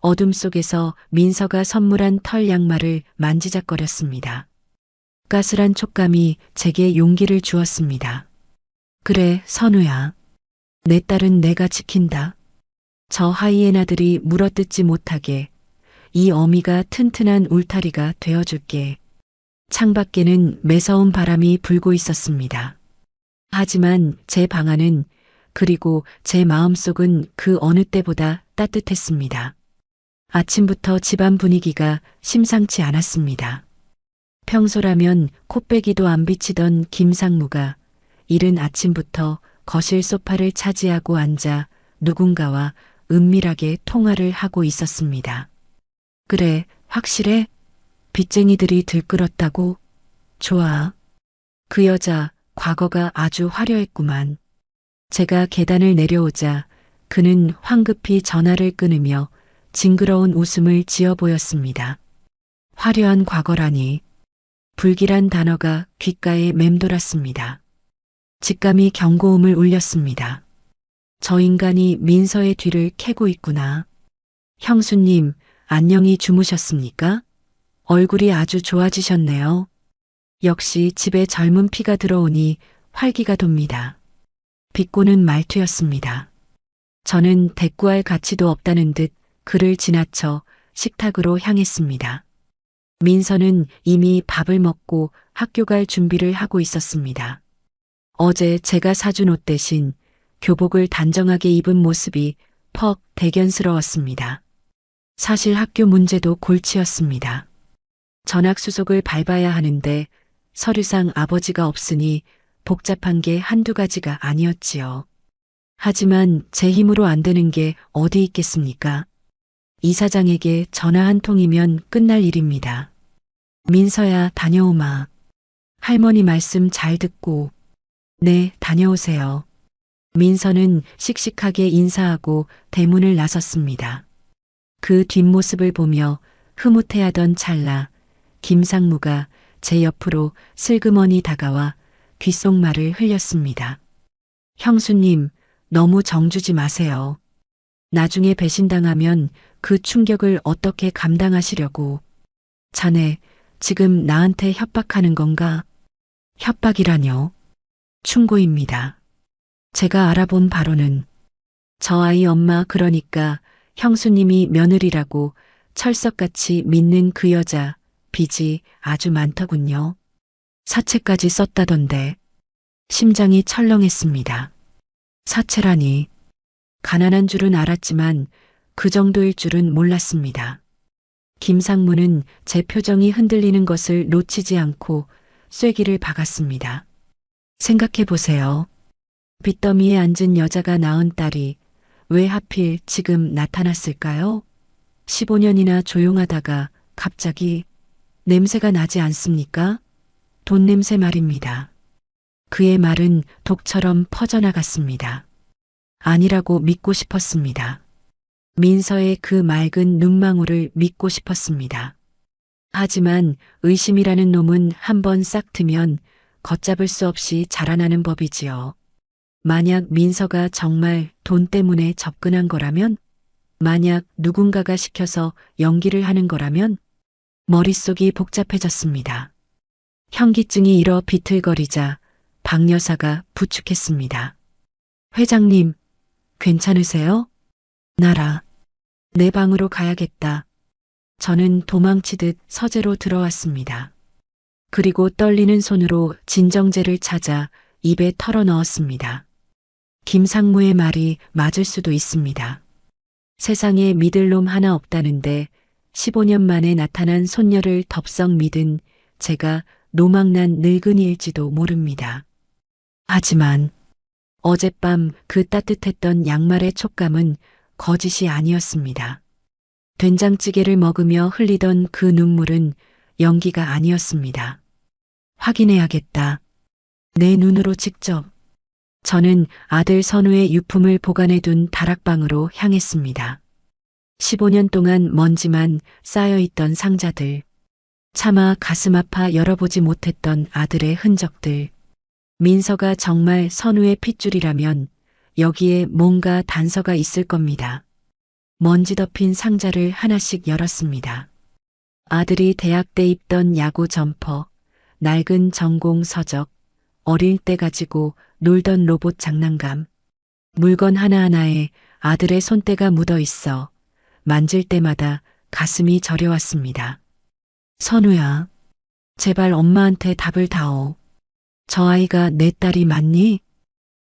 어둠 속에서 민서가 선물한 털 양말을 만지작거렸습니다. 까슬한 촉감이 제게 용기를 주었습니다. 그래, 선우야. 내 딸은 내가 지킨다. 저 하이에나들이 물어뜯지 못하게 이 어미가 튼튼한 울타리가 되어줄게. 창밖에는 매서운 바람이 불고 있었습니다. 하지만 제 방안은 그리고 제 마음속은 그 어느 때보다 따뜻했습니다. 아침부터 집안 분위기가 심상치 않았습니다. 평소라면 코빼기도 안 비치던 김상무가 이른 아침부터 거실 소파를 차지하고 앉아 누군가와 은밀하게 통화를 하고 있었습니다. 그래, 확실해? 빚쟁이들이 들끓었다고? 좋아. 그 여자 과거가 아주 화려했구만. 제가 계단을 내려오자 그는 황급히 전화를 끊으며 징그러운 웃음을 지어 보였습니다. 화려한 과거라니. 불길한 단어가 귓가에 맴돌았습니다. 직감이 경고음을 울렸습니다. 저 인간이 민서의 뒤를 캐고 있구나. 형수님, 안녕히 주무셨습니까? 얼굴이 아주 좋아지셨네요. 역시 집에 젊은 피가 들어오니 활기가 돕니다. 비꼬는 말투였습니다. 저는 대꾸할 가치도 없다는 듯 그를 지나쳐 식탁으로 향했습니다. 민서는 이미 밥을 먹고 학교 갈 준비를 하고 있었습니다. 어제 제가 사준 옷 대신 교복을 단정하게 입은 모습이 퍽 대견스러웠습니다. 사실 학교 문제도 골치였습니다. 전학수속을 밟아야 하는데 서류상 아버지가 없으니 복잡한 게 한두 가지가 아니었지요. 하지만 제 힘으로 안 되는 게 어디 있겠습니까? 이사장에게 전화 한 통이면 끝날 일입니다. 민서야, 다녀오마. 할머니 말씀 잘 듣고. 네, 다녀오세요. 민서는 씩씩하게 인사하고 대문을 나섰습니다. 그 뒷모습을 보며 흐뭇해하던 찰나 김상무가 제 옆으로 슬그머니 다가와 귓속말을 흘렸습니다. 형수님, 너무 정주지 마세요. 나중에 배신당하면 그 충격을 어떻게 감당하시려고. 자네, 지금 나한테 협박하는 건가? 협박이라뇨? 충고입니다. 제가 알아본 바로는 저 아이 엄마, 그러니까 형수님이 며느리라고 철석같이 믿는 그 여자 빚이 아주 많더군요. 사채까지 썼다던데. 심장이 철렁했습니다. 사채라니. 가난한 줄은 알았지만 그 정도일 줄은 몰랐습니다. 김상무는 제 표정이 흔들리는 것을 놓치지 않고 쐐기를 박았습니다. 생각해 보세요. 빚더미에 앉은 여자가 낳은 딸이 왜 하필 지금 나타났을까요? 15년이나 조용하다가 갑자기 냄새가 나지 않습니까? 돈 냄새 말입니다. 그의 말은 독처럼 퍼져나갔습니다. 아니라고 믿고 싶었습니다. 민서의 그 맑은 눈망울을 믿고 싶었습니다. 하지만 의심이라는 놈은 한번 싹 트면 걷잡을 수 없이 자라나는 법이지요. 만약 민서가 정말 돈 때문에 접근한 거라면, 만약 누군가가 시켜서 연기를 하는 거라면, 머릿속이 복잡해졌습니다. 현기증이 일어 비틀거리자 박 여사가 부축했습니다. 회장님, 괜찮으세요? 나라. 내 방으로 가야겠다. 저는 도망치듯 서재로 들어왔습니다. 그리고 떨리는 손으로 진정제를 찾아 입에 털어 넣었습니다. 김상무의 말이 맞을 수도 있습니다. 세상에 믿을 놈 하나 없다는데 15년 만에 나타난 손녀를 덥석 믿은 제가 노망난 늙은이일지도 모릅니다. 하지만 어젯밤 그 따뜻했던 양말의 촉감은 거짓이 아니었습니다. 된장찌개를 먹으며 흘리던 그 눈물은 연기가 아니었습니다. 확인해야겠다. 내 눈으로 직접. 저는 아들 선우의 유품을 보관해둔 다락방으로 향했습니다. 15년 동안 먼지만 쌓여있던 상자들. 차마 가슴 아파 열어보지 못했던 아들의 흔적들. 민서가 정말 선우의 핏줄이라면 여기에 뭔가 단서가 있을 겁니다. 먼지 덮인 상자를 하나씩 열었습니다. 아들이 대학 때 입던 야구 점퍼, 낡은 전공 서적, 어릴 때 가지고 놀던 로봇 장난감. 물건 하나하나에 아들의 손때가 묻어 있어 만질 때마다 가슴이 저려왔습니다. 선우야, 제발 엄마한테 답을 다오. 저 아이가 내 딸이 맞니?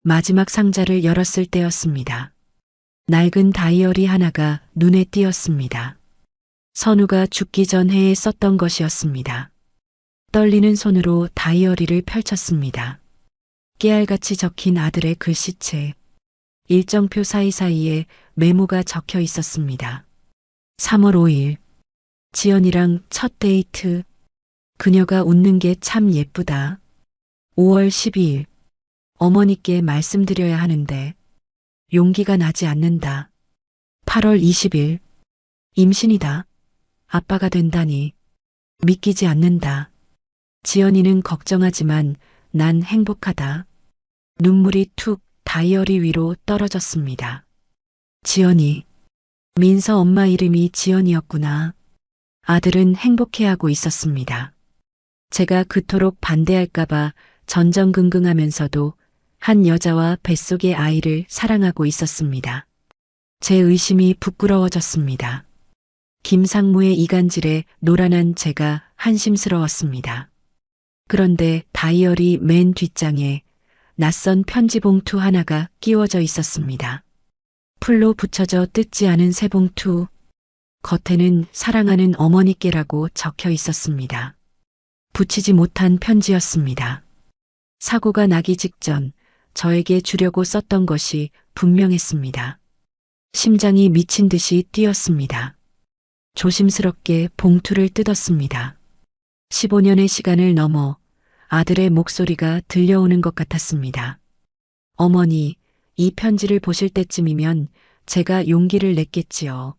마지막 상자를 열었을 때였습니다. 낡은 다이어리 하나가 눈에 띄었습니다. 선우가 죽기 전 해에 썼던 것이었습니다. 떨리는 손으로 다이어리를 펼쳤습니다. 깨알같이 적힌 아들의 글씨체. 일정표 사이사이에 메모가 적혀 있었습니다. 3월 5일. 지연이랑 첫 데이트. 그녀가 웃는 게 참 예쁘다. 5월 12일. 어머니께 말씀드려야 하는데 용기가 나지 않는다. 8월 20일. 임신이다. 아빠가 된다니. 믿기지 않는다. 지연이는 걱정하지만 난 행복하다. 눈물이 툭 다이어리 위로 떨어졌습니다. 지연이. 민서 엄마 이름이 지연이었구나. 아들은 행복해하고 있었습니다. 제가 그토록 반대할까봐 전전긍긍하면서도 한 여자와 뱃속의 아이를 사랑하고 있었습니다. 제 의심이 부끄러워졌습니다. 김상무의 이간질에 노란한 제가 한심스러웠습니다. 그런데 다이어리 맨 뒷장에 낯선 편지 봉투 하나가 끼워져 있었습니다. 풀로 붙여져 뜯지 않은 새 봉투. 겉에는 사랑하는 어머니께라고 적혀 있었습니다. 붙이지 못한 편지였습니다. 사고가 나기 직전 저에게 주려고 썼던 것이 분명했습니다. 심장이 미친 듯이 뛰었습니다. 조심스럽게 봉투를 뜯었습니다. 15년의 시간을 넘어 아들의 목소리가 들려오는 것 같았습니다. 어머니, 이 편지를 보실 때쯤이면 제가 용기를 냈겠지요.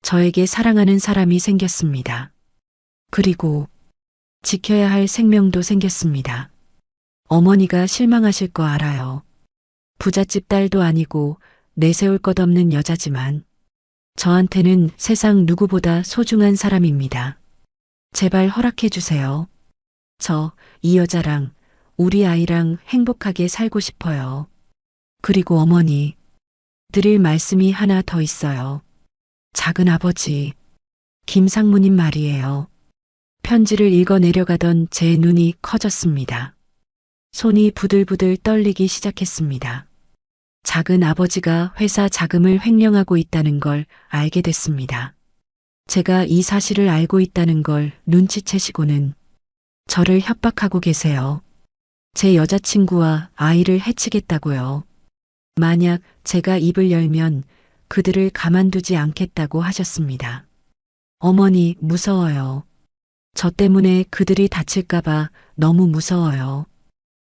저에게 사랑하는 사람이 생겼습니다. 그리고 지켜야 할 생명도 생겼습니다. 어머니가 실망하실 거 알아요. 부잣집 딸도 아니고 내세울 것 없는 여자지만 저한테는 세상 누구보다 소중한 사람입니다. 제발 허락해 주세요. 저 이 여자랑 우리 아이랑 행복하게 살고 싶어요. 그리고 어머니, 드릴 말씀이 하나 더 있어요. 작은 아버지, 김상무님 말이에요. 편지를 읽어 내려가던 제 눈이 커졌습니다. 손이 부들부들 떨리기 시작했습니다. 작은 아버지가 회사 자금을 횡령하고 있다는 걸 알게 됐습니다. 제가 이 사실을 알고 있다는 걸 눈치채시고는 저를 협박하고 계세요. 제 여자친구와 아이를 해치겠다고요. 만약 제가 입을 열면 그들을 가만두지 않겠다고 하셨습니다. 어머니, 무서워요. 저 때문에 그들이 다칠까봐 너무 무서워요.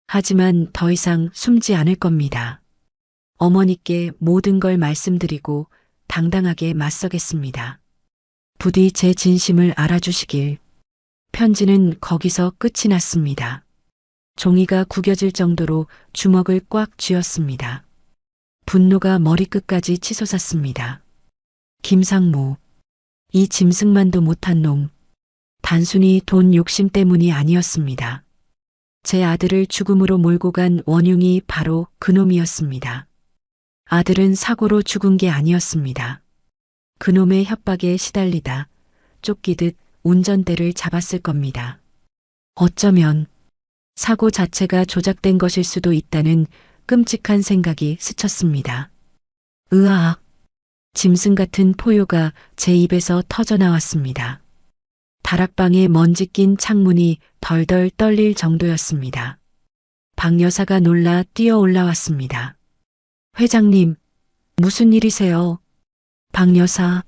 하지만 더 이상 숨지 않을 겁니다. 어머니께 모든 걸 말씀드리고 당당하게 맞서겠습니다. 부디 제 진심을 알아주시길. 편지는 거기서 끝이 났습니다. 종이가 구겨질 정도로 주먹을 꽉 쥐었습니다. 분노가 머리끝까지 치솟았습니다. 김상무, 이 짐승만도 못한 놈. 단순히 돈 욕심 때문이 아니었습니다. 제 아들을 죽음으로 몰고 간 원흉이 바로 그놈이었습니다. 아들은 사고로 죽은 게 아니었습니다. 그놈의 협박에 시달리다 쫓기듯 운전대를 잡았을 겁니다. 어쩌면 사고 자체가 조작된 것일 수도 있다는 끔찍한 생각이 스쳤습니다. 으악! 짐승 같은 포효가 제 입에서 터져나왔습니다. 다락방에 먼지 낀 창문이 덜덜 떨릴 정도였습니다. 박 여사가 놀라 뛰어 올라왔습니다. 회장님, 무슨 일이세요? 박 여사,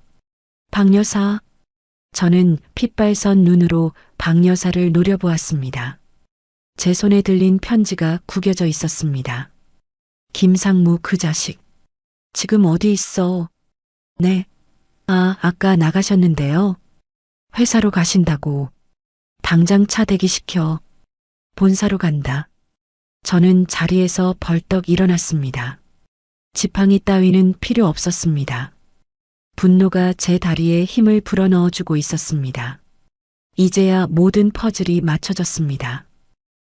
박 여사. 저는 핏발선 눈으로 박 여사를 노려보았습니다. 제 손에 들린 편지가 구겨져 있었습니다. 김상무 그 자식. 지금 어디 있어? 네. 아까 나가셨는데요. 회사로 가신다고. 당장 차 대기시켜. 본사로 간다. 저는 자리에서 벌떡 일어났습니다. 지팡이 따위는 필요 없었습니다. 분노가 제 다리에 힘을 불어넣어주고 있었습니다. 이제야 모든 퍼즐이 맞춰졌습니다.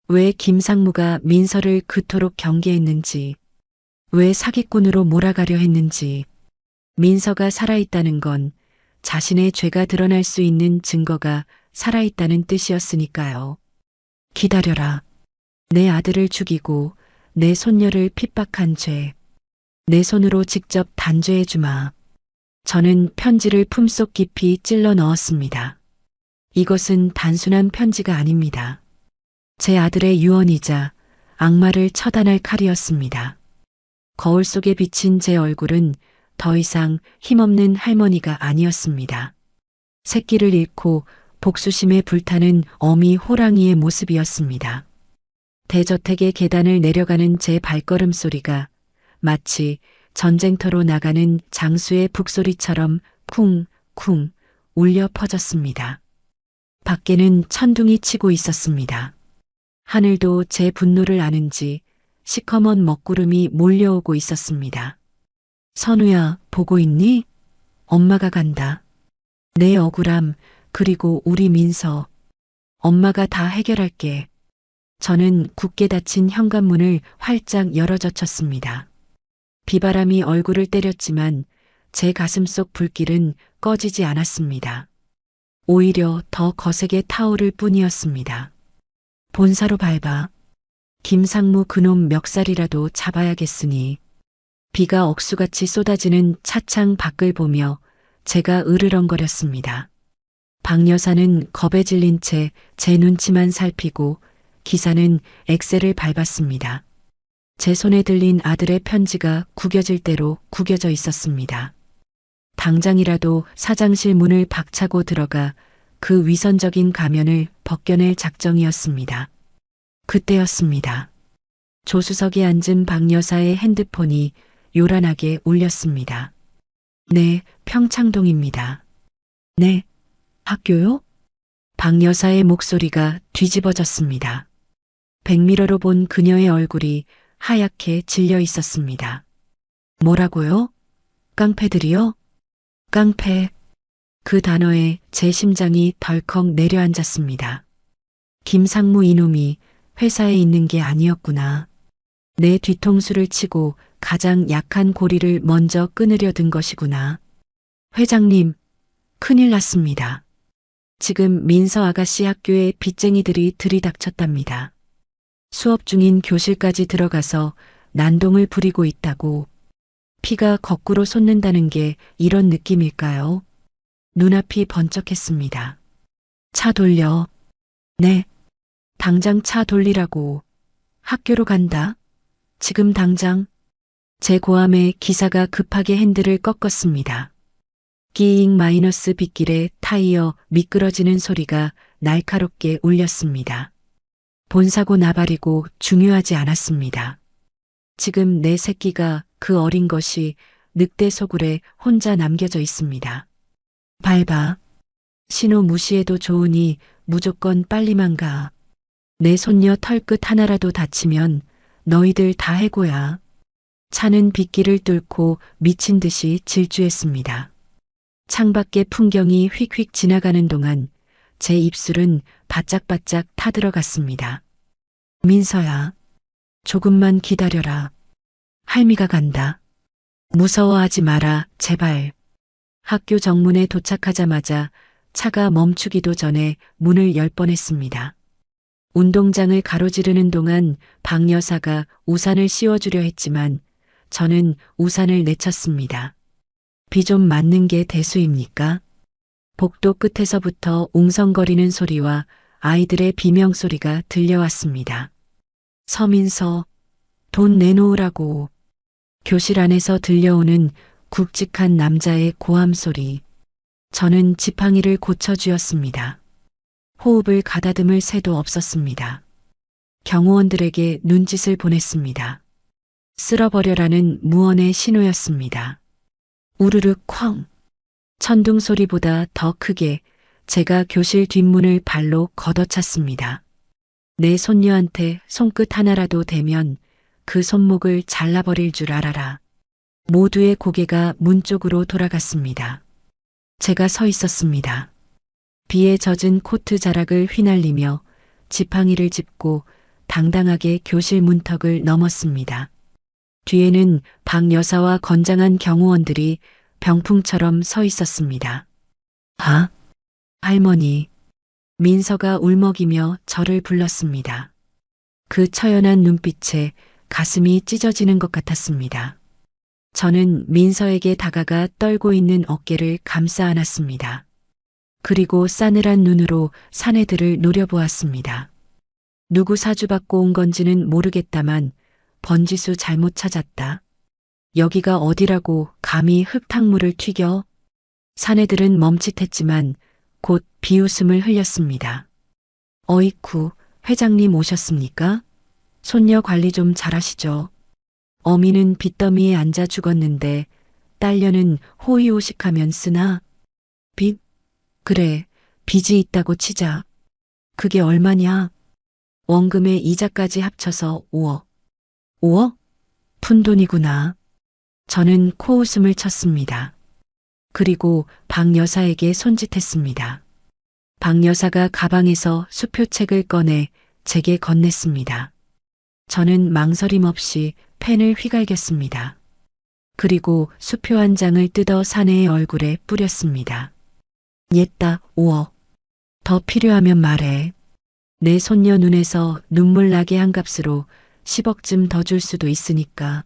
왜 김상무가 민서를 그토록 경계했는지, 왜 사기꾼으로 몰아가려 했는지, 민서가 살아있다는 건 자신의 죄가 드러날 수 있는 증거가 살아있다는 뜻이었으니까요. 기다려라. 내 아들을 죽이고 내 손녀를 핍박한 죄. 내 손으로 직접 단죄해주마. 저는 편지를 품속 깊이 찔러 넣었습니다. 이것은 단순한 편지가 아닙니다. 제 아들의 유언이자 악마를 처단할 칼이었습니다. 거울 속에 비친 제 얼굴은 더 이상 힘없는 할머니가 아니었습니다. 새끼를 잃고 복수심에 불타는 어미 호랑이의 모습이었습니다. 대저택의 계단을 내려가는 제 발걸음 소리가 마치 전쟁터로 나가는 장수의 북소리처럼 쿵쿵 울려 퍼졌습니다. 밖에는 천둥이 치고 있었습니다. 하늘도 제 분노를 아는지 시커먼 먹구름이 몰려오고 있었습니다. 선우야, 보고 있니? 엄마가 간다. 내 억울함, 그리고 우리 민서. 엄마가 다 해결할게. 저는 굳게 닫힌 현관문을 활짝 열어젖혔습니다. 비바람이 얼굴을 때렸지만 제 가슴속 불길은 꺼지지 않았습니다. 오히려 더 거세게 타오를 뿐이었습니다. 본사로 밟아. 김상무 그놈 멱살이라도 잡아야겠으니. 비가 억수같이 쏟아지는 차창 밖을 보며 제가 으르렁거렸습니다. 박 여사는 겁에 질린 채 제 눈치만 살피고 기사는 엑셀을 밟았습니다. 제 손에 들린 아들의 편지가 구겨질 대로 구겨져 있었습니다. 당장이라도 사장실 문을 박차고 들어가 그 위선적인 가면을 벗겨낼 작정이었습니다. 그때였습니다. 조수석에 앉은 박 여사의 핸드폰이 요란하게 울렸습니다. 네, 평창동입니다. 네, 학교요? 박 여사의 목소리가 뒤집어졌습니다. 백미러로 본 그녀의 얼굴이 하얗게 질려 있었습니다. 뭐라고요? 깡패들이요? 깡패. 그 단어에 제 심장이 덜컥 내려앉았습니다. 김상무 이놈이 회사에 있는 게 아니었구나. 내 뒤통수를 치고 가장 약한 고리를 먼저 끊으려 든 것이구나. 회장님, 큰일 났습니다. 지금 민서 아가씨 학교에 빚쟁이들이 들이닥쳤답니다. 수업 중인 교실까지 들어가서 난동을 부리고 있다고. 피가 거꾸로 솟는다는 게 이런 느낌일까요? 눈앞이 번쩍했습니다. 차 돌려. 네. 당장 차 돌리라고. 학교로 간다. 지금 당장. 제 고함에 기사가 급하게 핸들을 꺾었습니다. 끼잉 마이너스 빗길에 타이어 미끄러지는 소리가 날카롭게 울렸습니다. 본사고 나발이고 중요하지 않았습니다. 지금 내 새끼가 그 어린 것이 늑대 소굴에 혼자 남겨져 있습니다. 밟아. 신호 무시해도 좋으니 무조건 빨리만 가. 내 손녀 털끝 하나라도 다치면 너희들 다 해고야. 차는 빗길을 뚫고 미친 듯이 질주했습니다. 창밖의 풍경이 휙휙 지나가는 동안 제 입술은 바짝바짝 타들어갔습니다. 민서야, 조금만 기다려라. 할미가 간다. 무서워하지 마라, 제발. 학교 정문에 도착하자마자 차가 멈추기도 전에 문을 열 뻔했습니다. 운동장을 가로지르는 동안 박 여사가 우산을 씌워주려 했지만 저는 우산을 내쳤습니다. 비 좀 맞는 게 대수입니까? 복도 끝에서부터 웅성거리는 소리와 아이들의 비명소리가 들려왔습니다. 서민서, 돈 내놓으라고. 교실 안에서 들려오는 굵직한 남자의 고함 소리. 저는 지팡이를 고쳐주었습니다. 호흡을 가다듬을 새도 없었습니다. 경호원들에게 눈짓을 보냈습니다. 쓸어버려라는 무언의 신호였습니다. 우르르 쾅. 천둥 소리보다 더 크게 제가 교실 뒷문을 발로 걷어찼습니다. 내 손녀한테 손끝 하나라도 대면 그 손목을 잘라버릴 줄 알아라. 모두의 고개가 문 쪽으로 돌아갔습니다. 제가 서 있었습니다. 비에 젖은 코트 자락을 휘날리며 지팡이를 짚고 당당하게 교실 문턱을 넘었습니다. 뒤에는 박 여사와 건장한 경호원들이 병풍처럼 서 있었습니다. 아, 할머니. 민서가 울먹이며 저를 불렀습니다. 그 처연한 눈빛에 가슴이 찢어지는 것 같았습니다. 저는 민서에게 다가가 떨고 있는 어깨를 감싸 안았습니다. 그리고 싸늘한 눈으로 사내들을 노려보았습니다. 누구 사주받고 온 건지는 모르겠다만 번지수 잘못 찾았다. 여기가 어디라고 감히 흙탕물을 튀겨? 사내들은 멈칫했지만 곧 비웃음을 흘렸습니다. 어이쿠, 회장님 오셨습니까? 손녀 관리 좀 잘하시죠. 어미는 빚더미에 앉아 죽었는데 딸녀는 호의호식하면 쓰나? 빚? 그래, 빚이 있다고 치자. 그게 얼마냐? 원금에 이자까지 합쳐서 5억. 5억? 푼돈이구나. 저는 코웃음을 쳤습니다. 그리고 박 여사에게 손짓했습니다. 박 여사가 가방에서 수표책을 꺼내 제게 건넸습니다. 저는 망설임 없이 펜을 휘갈겼습니다. 그리고 수표 한 장을 뜯어 사내의 얼굴에 뿌렸습니다. 옛다, 5억. 더 필요하면 말해. 내 손녀 눈에서 눈물 나게 한 값으로 10억쯤 더 줄 수도 있으니까.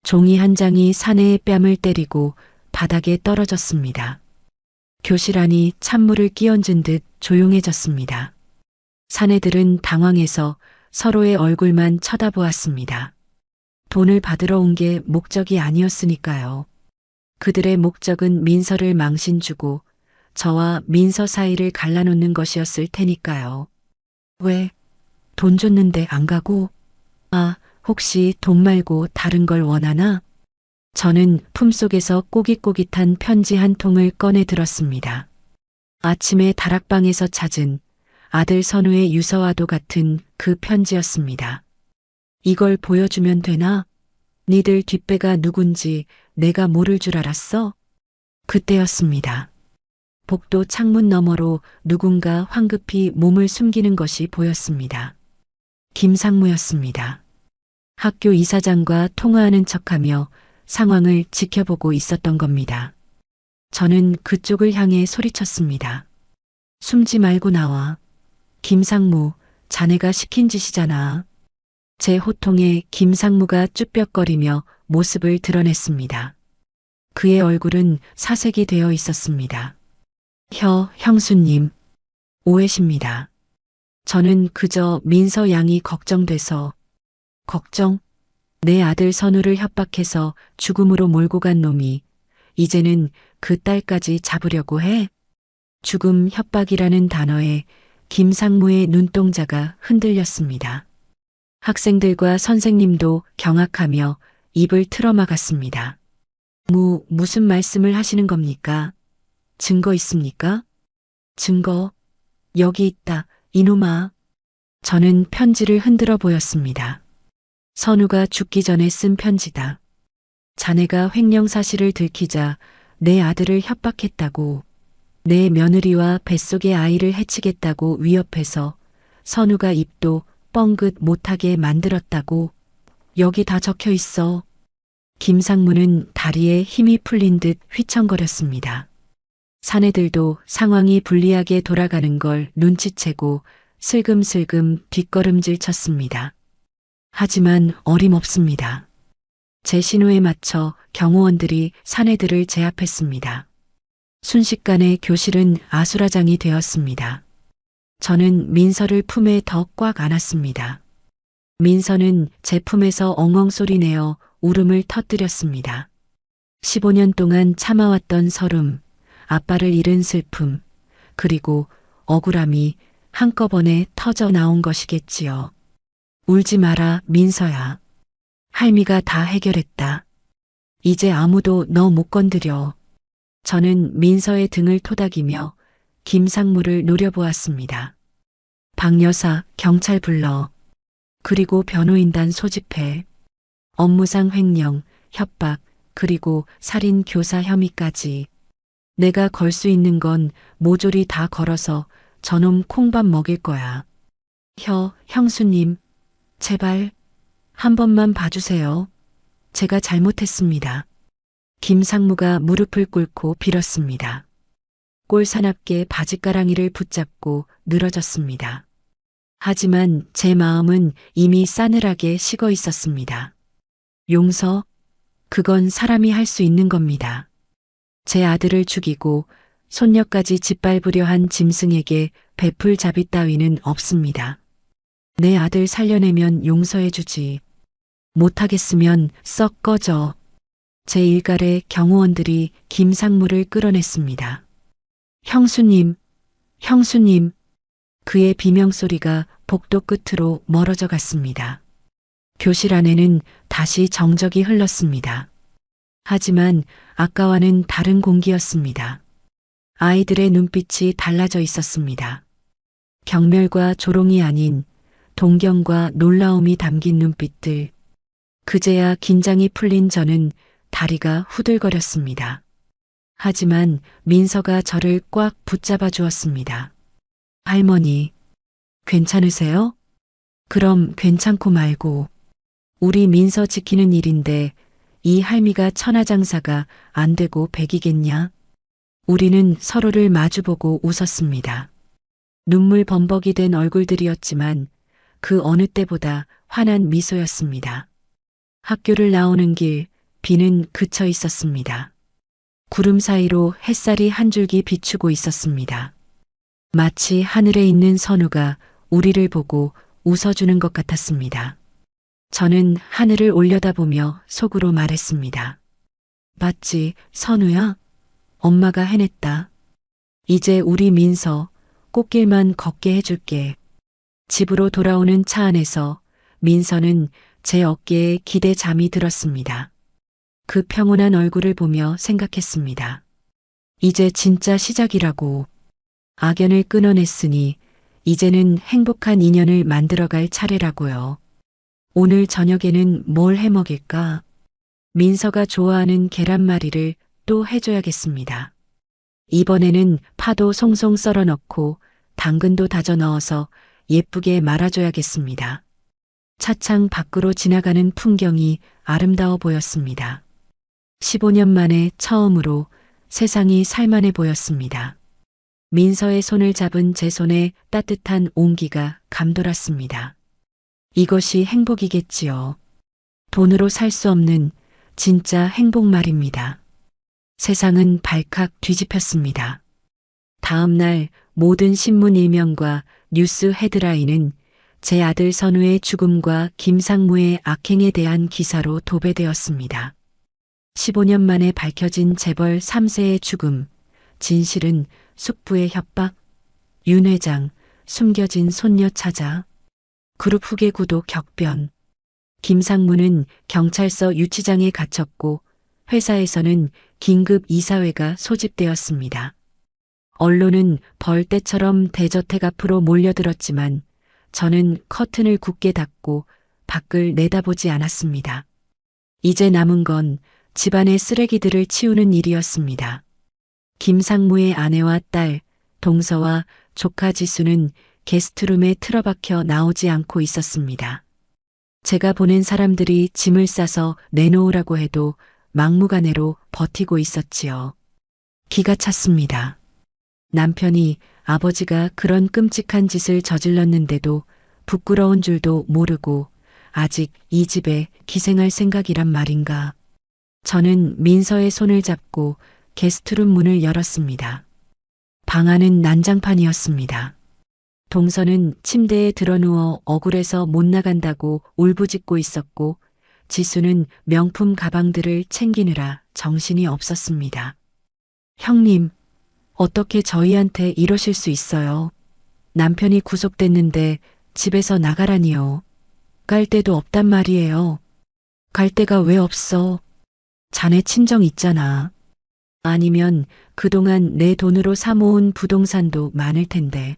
종이 한 장이 사내의 뺨을 때리고 바닥에 떨어졌습니다. 교실 안이 찬물을 끼얹은 듯 조용해졌습니다. 사내들은 당황해서 서로의 얼굴만 쳐다보았습니다. 돈을 받으러 온 게 목적이 아니었으니까요. 그들의 목적은 민서를 망신 주고 저와 민서 사이를 갈라놓는 것이었을 테니까요. 왜? 돈 줬는데 안 가고? 아, 혹시 돈 말고 다른 걸 원하나? 저는 품속에서 꼬깃꼬깃한 편지 한 통을 꺼내 들었습니다. 아침에 다락방에서 찾은 아들 선우의 유서와도 같은 그 편지였습니다. 이걸 보여주면 되나? 니들 뒷배가 누군지 내가 모를 줄 알았어? 그때였습니다. 복도 창문 너머로 누군가 황급히 몸을 숨기는 것이 보였습니다. 김상무였습니다. 학교 이사장과 통화하는 척하며 상황을 지켜보고 있었던 겁니다. 저는 그쪽을 향해 소리쳤습니다. 숨지 말고 나와. 김상무, 자네가 시킨 짓이잖아. 제 호통에 김상무가 쭈뼛거리며 모습을 드러냈습니다. 그의 얼굴은 사색이 되어 있었습니다. 형수님, 오해십니다. 저는 그저 민서 양이 걱정돼서. 걱정? 내 아들 선우를 협박해서 죽음으로 몰고 간 놈이 이제는 그 딸까지 잡으려고 해? 죽음 협박이라는 단어에 김상무의 눈동자가 흔들렸습니다. 학생들과 선생님도 경악하며 입을 틀어막았습니다. 무슨 말씀을 하시는 겁니까? 증거 있습니까? 증거? 여기 있다, 이놈아. 저는 편지를 흔들어 보였습니다. 선우가 죽기 전에 쓴 편지다. 자네가 횡령 사실을 들키자 내 아들을 협박했다고, 내 며느리와 뱃속의 아이를 해치겠다고 위협해서 선우가 입도 뻥긋 못하게 만들었다고. 여기 다 적혀 있어. 김상무는 다리에 힘이 풀린 듯 휘청거렸습니다. 사내들도 상황이 불리하게 돌아가는 걸 눈치채고 슬금슬금 뒷걸음질 쳤습니다. 하지만 어림없습니다. 제 신호에 맞춰 경호원들이 사내들을 제압했습니다. 순식간에 교실은 아수라장이 되었습니다. 저는 민서를 품에 더 꽉 안았습니다. 민서는 제 품에서 엉엉 소리내어 울음을 터뜨렸습니다. 15년 동안 참아왔던 서름, 아빠를 잃은 슬픔, 그리고 억울함이 한꺼번에 터져 나온 것이겠지요. 울지 마라, 민서야. 할미가 다 해결했다. 이제 아무도 너 못 건드려. 저는 민서의 등을 토닥이며 김상무를 노려보았습니다. 박 여사, 경찰 불러. 그리고 변호인단 소집해. 업무상 횡령, 협박, 그리고 살인 교사 혐의까지. 내가 걸 수 있는 건 모조리 다 걸어서 저놈 콩밥 먹일 거야. 형수님, 제발 한 번만 봐주세요. 제가 잘못했습니다. 김상무가 무릎을 꿇고 빌었습니다. 꼴사납게 바짓가랑이를 붙잡고 늘어졌습니다. 하지만 제 마음은 이미 싸늘하게 식어 있었습니다. 용서? 그건 사람이 할 수 있는 겁니다. 제 아들을 죽이고 손녀까지 짓밟으려 한 짐승에게 베풀 자비 따위는 없습니다. 내 아들 살려내면 용서해주지. 못하겠으면 썩 꺼져. 제 일갈에 경호원들이 김상무를 끌어냈습니다. 형수님, 형수님. 그의 비명소리가 복도 끝으로 멀어져 갔습니다. 교실 안에는 다시 정적이 흘렀습니다. 하지만 아까와는 다른 공기였습니다. 아이들의 눈빛이 달라져 있었습니다. 경멸과 조롱이 아닌 동경과 놀라움이 담긴 눈빛들. 그제야 긴장이 풀린 저는 다리가 후들거렸습니다. 하지만 민서가 저를 꽉 붙잡아 주었습니다. 할머니, 괜찮으세요? 그럼 괜찮고 말고. 우리 민서 지키는 일인데 이 할미가 천하장사가 안 되고 백이겠냐? 우리는 서로를 마주보고 웃었습니다. 눈물 범벅이 된 얼굴들이었지만 그 어느 때보다 환한 미소였습니다. 학교를 나오는 길, 비는 그쳐 있었습니다. 구름 사이로 햇살이 한 줄기 비추고 있었습니다. 마치 하늘에 있는 선우가 우리를 보고 웃어주는 것 같았습니다. 저는 하늘을 올려다보며 속으로 말했습니다. 맞지, 선우야? 엄마가 해냈다. 이제 우리 민서 꽃길만 걷게 해줄게. 집으로 돌아오는 차 안에서 민서는 제 어깨에 기대 잠이 들었습니다. 그 평온한 얼굴을 보며 생각했습니다. 이제 진짜 시작이라고. 악연을 끊어냈으니 이제는 행복한 인연을 만들어갈 차례라고요. 오늘 저녁에는 뭘 해먹일까? 민서가 좋아하는 계란말이를 또 해줘야겠습니다. 이번에는 파도 송송 썰어 넣고 당근도 다져 넣어서 예쁘게 말아줘야겠습니다. 차창 밖으로 지나가는 풍경이 아름다워 보였습니다. 15년 만에 처음으로 세상이 살만해 보였습니다. 민서의 손을 잡은 제 손에 따뜻한 온기가 감돌았습니다. 이것이 행복이겠지요. 돈으로 살 수 없는 진짜 행복 말입니다. 세상은 발칵 뒤집혔습니다. 다음 날 모든 신문 일면과 뉴스 헤드라인은 제 아들 선우의 죽음과 김상무의 악행에 대한 기사로 도배되었습니다. 15년 만에 밝혀진 재벌 3세의 죽음, 진실은 숙부의 협박, 윤 회장, 숨겨진 손녀 찾아, 그룹 후계 구도 격변, 김상무는 경찰서 유치장에 갇혔고 회사에서는 긴급 이사회가 소집되었습니다. 언론은 벌떼처럼 대저택 앞으로 몰려들었지만 저는 커튼을 굳게 닫고 밖을 내다보지 않았습니다. 이제 남은 건 집안의 쓰레기들을 치우는 일이었습니다. 김상무의 아내와 딸, 동서와 조카 지수는 게스트룸에 틀어박혀 나오지 않고 있었습니다. 제가 보낸 사람들이 짐을 싸서 내놓으라고 해도 막무가내로 버티고 있었지요. 기가 찼습니다. 남편이 아버지가 그런 끔찍한 짓을 저질렀는데도 부끄러운 줄도 모르고 아직 이 집에 기생할 생각이란 말인가. 저는 민서의 손을 잡고 게스트룸 문을 열었습니다. 방 안은 난장판이었습니다. 동서는 침대에 드러누워 억울해서 못 나간다고 울부짖고 있었고 지수는 명품 가방들을 챙기느라 정신이 없었습니다. 형님, 어떻게 저희한테 이러실 수 있어요? 남편이 구속됐는데 집에서 나가라니요. 갈 데도 없단 말이에요. 갈 데가 왜 없어? 자네 친정 있잖아. 아니면 그동안 내 돈으로 사모은 부동산도 많을 텐데.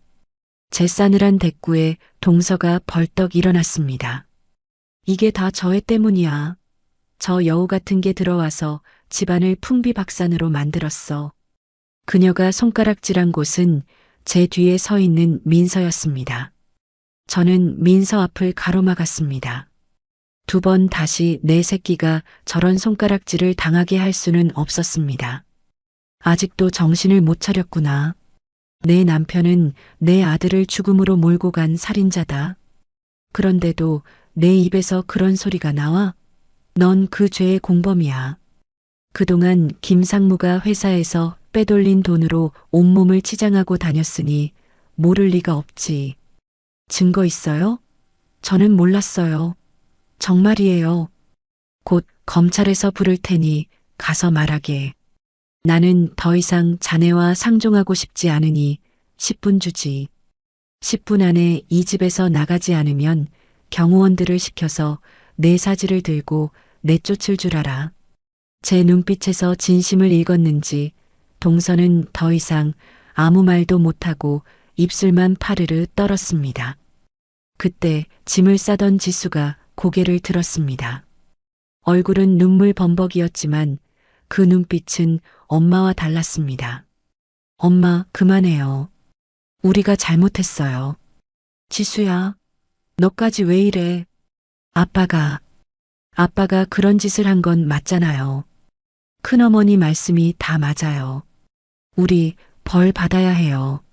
제 싸늘한 대꾸에 동서가 벌떡 일어났습니다. 이게 다 저애 때문이야. 저 여우 같은 게 들어와서 집안을 풍비박산으로 만들었어. 그녀가 손가락질한 곳은 제 뒤에 서 있는 민서였습니다. 저는 민서 앞을 가로막았습니다. 2번 다시 내 새끼가 저런 손가락질을 당하게 할 수는 없었습니다. 아직도 정신을 못 차렸구나. 내 남편은 내 아들을 죽음으로 몰고 간 살인자다. 그런데도 내 입에서 그런 소리가 나와? 넌 그 죄의 공범이야. 그동안 김상무가 회사에서 빼돌린 돈으로 온몸을 치장하고 다녔으니 모를 리가 없지. 증거 있어요? 저는 몰랐어요. 정말이에요. 곧 검찰에서 부를 테니 가서 말하게. 나는 더 이상 자네와 상종하고 싶지 않으니 10분 주지. 10분 안에 이 집에서 나가지 않으면 경호원들을 시켜서 내 사지를 들고 내쫓을 줄 알아. 제 눈빛에서 진심을 읽었는지 동서는 더 이상 아무 말도 못하고 입술만 파르르 떨었습니다. 그때 짐을 싸던 지수가 고개를 들었습니다. 얼굴은 눈물 범벅이었지만 그 눈빛은 엄마와 달랐습니다. 엄마, 그만해요. 우리가 잘못했어요. 지수야, 너까지 왜 이래? 아빠가 그런 짓을 한 건 맞잖아요. 큰어머니 말씀이 다 맞아요. 우리 벌 받아야 해요.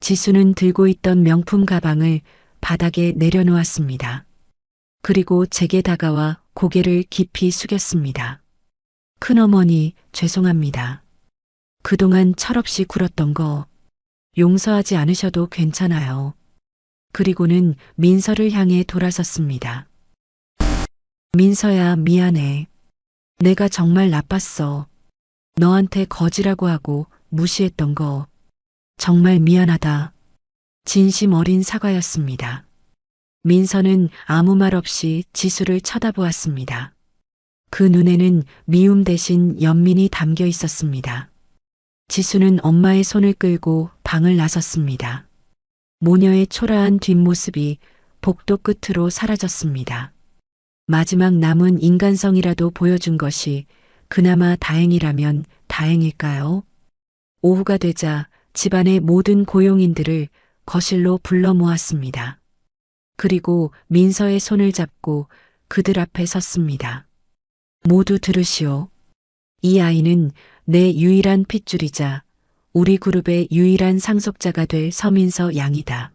지수는 들고 있던 명품 가방을 바닥에 내려놓았습니다. 그리고 제게 다가와 고개를 깊이 숙였습니다. 큰어머니, 죄송합니다. 그동안 철없이 굴었던 거 용서하지 않으셔도 괜찮아요. 그리고는 민서를 향해 돌아섰습니다. 민서야, 미안해. 내가 정말 나빴어. 너한테 거지라고 하고 무시했던 거 정말 미안하다. 진심 어린 사과였습니다. 민서는 아무 말 없이 지수를 쳐다보았습니다. 그 눈에는 미움 대신 연민이 담겨 있었습니다. 지수는 엄마의 손을 끌고 방을 나섰습니다. 모녀의 초라한 뒷모습이 복도 끝으로 사라졌습니다. 마지막 남은 인간성이라도 보여준 것이 그나마 다행이라면 다행일까요? 오후가 되자 집안의 모든 고용인들을 거실로 불러 모았습니다. 그리고 민서의 손을 잡고 그들 앞에 섰습니다. 모두 들으시오. 이 아이는 내 유일한 핏줄이자 우리 그룹의 유일한 상속자가 될 서민서 양이다.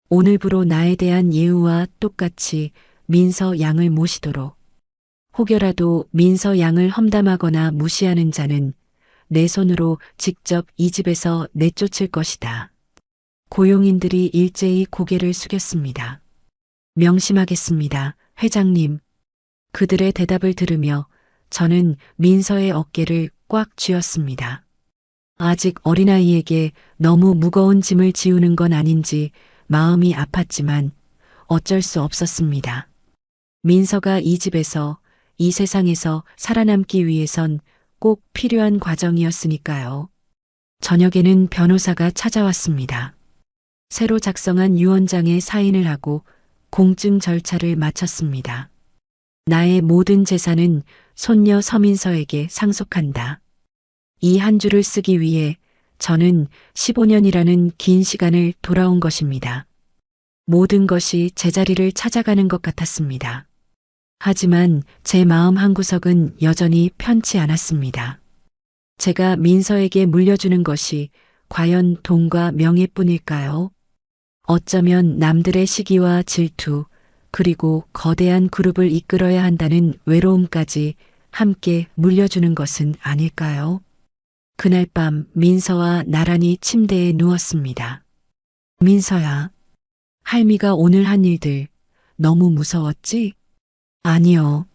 오늘부로 나에 대한 예우와 똑같이 민서 양을 모시도록. 혹여라도 민서 양을 험담하거나 무시하는 자는 내 손으로 직접 이 집에서 내쫓을 것이다. 고용인들이 일제히 고개를 숙였습니다. 명심하겠습니다, 회장님. 그들의 대답을 들으며 저는 민서의 어깨를 꽉 쥐었습니다. 아직 어린아이에게 너무 무거운 짐을 지우는 건 아닌지 마음이 아팠지만 어쩔 수 없었습니다. 민서가 이 집에서, 이 세상에서 살아남기 위해선 꼭 필요한 과정이었으니까요. 저녁에는 변호사가 찾아왔습니다. 새로 작성한 유언장에 사인을 하고 공증 절차를 마쳤습니다. 나의 모든 재산은 손녀 서민서에게 상속한다. 이 한 줄을 쓰기 위해 저는 15년이라는 긴 시간을 돌아온 것입니다. 모든 것이 제자리를 찾아가는 것 같았습니다. 하지만 제 마음 한구석은 여전히 편치 않았습니다. 제가 민서에게 물려주는 것이 과연 돈과 명예뿐일까요? 어쩌면 남들의 시기와 질투, 그리고 거대한 그룹을 이끌어야 한다는 외로움까지 함께 물려주는 것은 아닐까요? 그날 밤 민서와 나란히 침대에 누웠습니다. 민서야, 할미가 오늘 한 일들 너무 무서웠지? 아니요.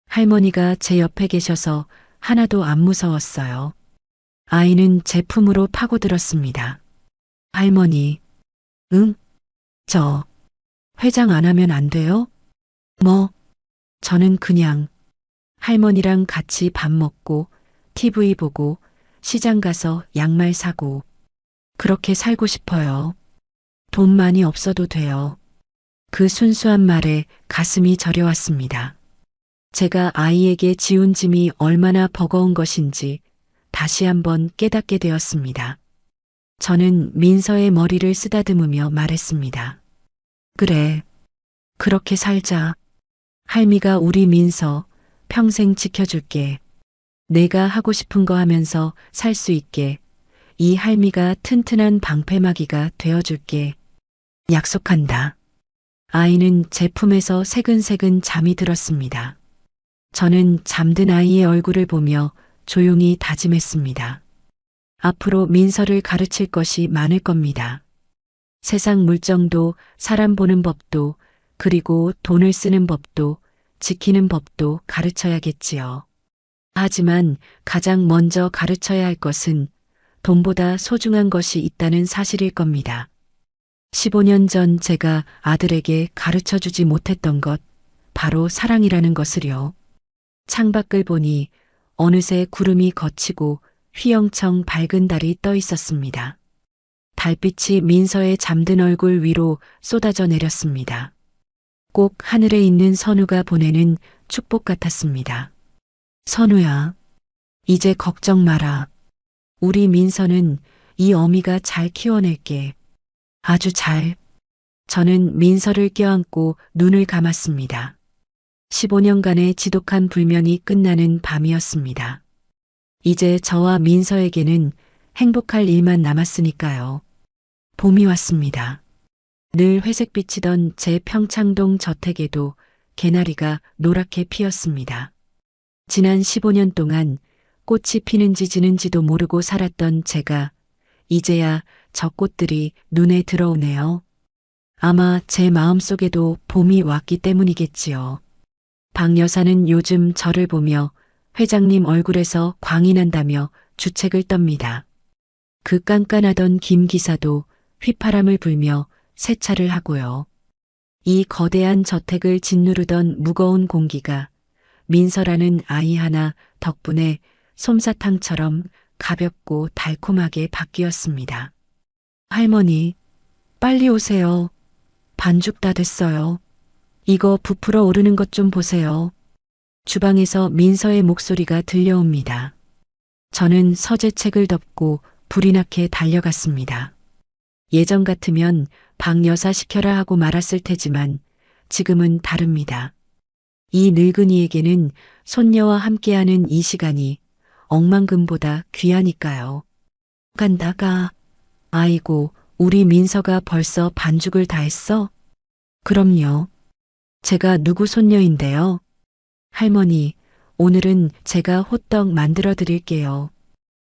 할머니가 제 옆에 계셔서 하나도 안 무서웠어요. 아이는 제 품으로 파고들었습니다. 할머니, 응? 저 회장 안 하면 안 돼요? 뭐, 저는 그냥 할머니랑 같이 밥 먹고 TV 보고 시장 가서 양말 사고 그렇게 살고 싶어요. 돈 많이 없어도 돼요. 그 순수한 말에 가슴이 저려왔습니다. 제가 아이에게 지운 짐이 얼마나 버거운 것인지 다시 한번 깨닫게 되었습니다. 저는 민서의 머리를 쓰다듬으며 말했습니다. 그래, 그렇게 살자. 할미가 우리 민서 평생 지켜줄게. 내가 하고 싶은 거 하면서 살 수 있게 이 할미가 튼튼한 방패막이가 되어줄게. 약속한다. 아이는 제 품에서 새근새근 잠이 들었습니다. 저는 잠든 아이의 얼굴을 보며 조용히 다짐했습니다. 앞으로 민서를 가르칠 것이 많을 겁니다. 세상 물정도, 사람 보는 법도, 그리고 돈을 쓰는 법도, 지키는 법도 가르쳐야겠지요. 하지만 가장 먼저 가르쳐야 할 것은 돈보다 소중한 것이 있다는 사실일 겁니다. 15년 전 제가 아들에게 가르쳐 주지 못했던 것, 바로 사랑이라는 것을요. 창밖을 보니 어느새 구름이 걷히고 휘영청 밝은 달이 떠 있었습니다. 달빛이 민서의 잠든 얼굴 위로 쏟아져 내렸습니다. 꼭 하늘에 있는 선우가 보내는 축복 같았습니다. 선우야, 이제 걱정 마라. 우리 민서는 이 어미가 잘 키워낼게. 아주 잘. 저는 민서를 껴안고 눈을 감았습니다. 15년간의 지독한 불면이 끝나는 밤이었습니다. 이제 저와 민서에게는 행복할 일만 남았으니까요. 봄이 왔습니다. 늘 회색빛이던 제 평창동 저택에도 개나리가 노랗게 피었습니다. 지난 15년 동안 꽃이 피는지 지는지도 모르고 살았던 제가 이제야 저 꽃들이 눈에 들어오네요. 아마 제 마음속에도 봄이 왔기 때문이겠지요. 박 여사는 요즘 저를 보며 회장님 얼굴에서 광이 난다며 주책을 떱니다. 그 깐깐하던 김 기사도 휘파람을 불며 세차를 하고요. 이 거대한 저택을 짓누르던 무거운 공기가 민서라는 아이 하나 덕분에 솜사탕처럼 가볍고 달콤하게 바뀌었습니다. 할머니, 빨리 오세요. 반죽 다 됐어요. 이거 부풀어 오르는 것 좀 보세요. 주방에서 민서의 목소리가 들려옵니다. 저는 서재책을 덮고 불이 나게 달려갔습니다. 예전 같으면 박 여사 시켜라 하고 말았을 테지만 지금은 다릅니다. 이 늙은이에게는 손녀와 함께하는 이 시간이 억만금보다 귀하니까요. 간다가, 아이고, 우리 민서가 벌써 반죽을 다 했어? 그럼요. 제가 누구 손녀인데요. 할머니, 오늘은 제가 호떡 만들어 드릴게요.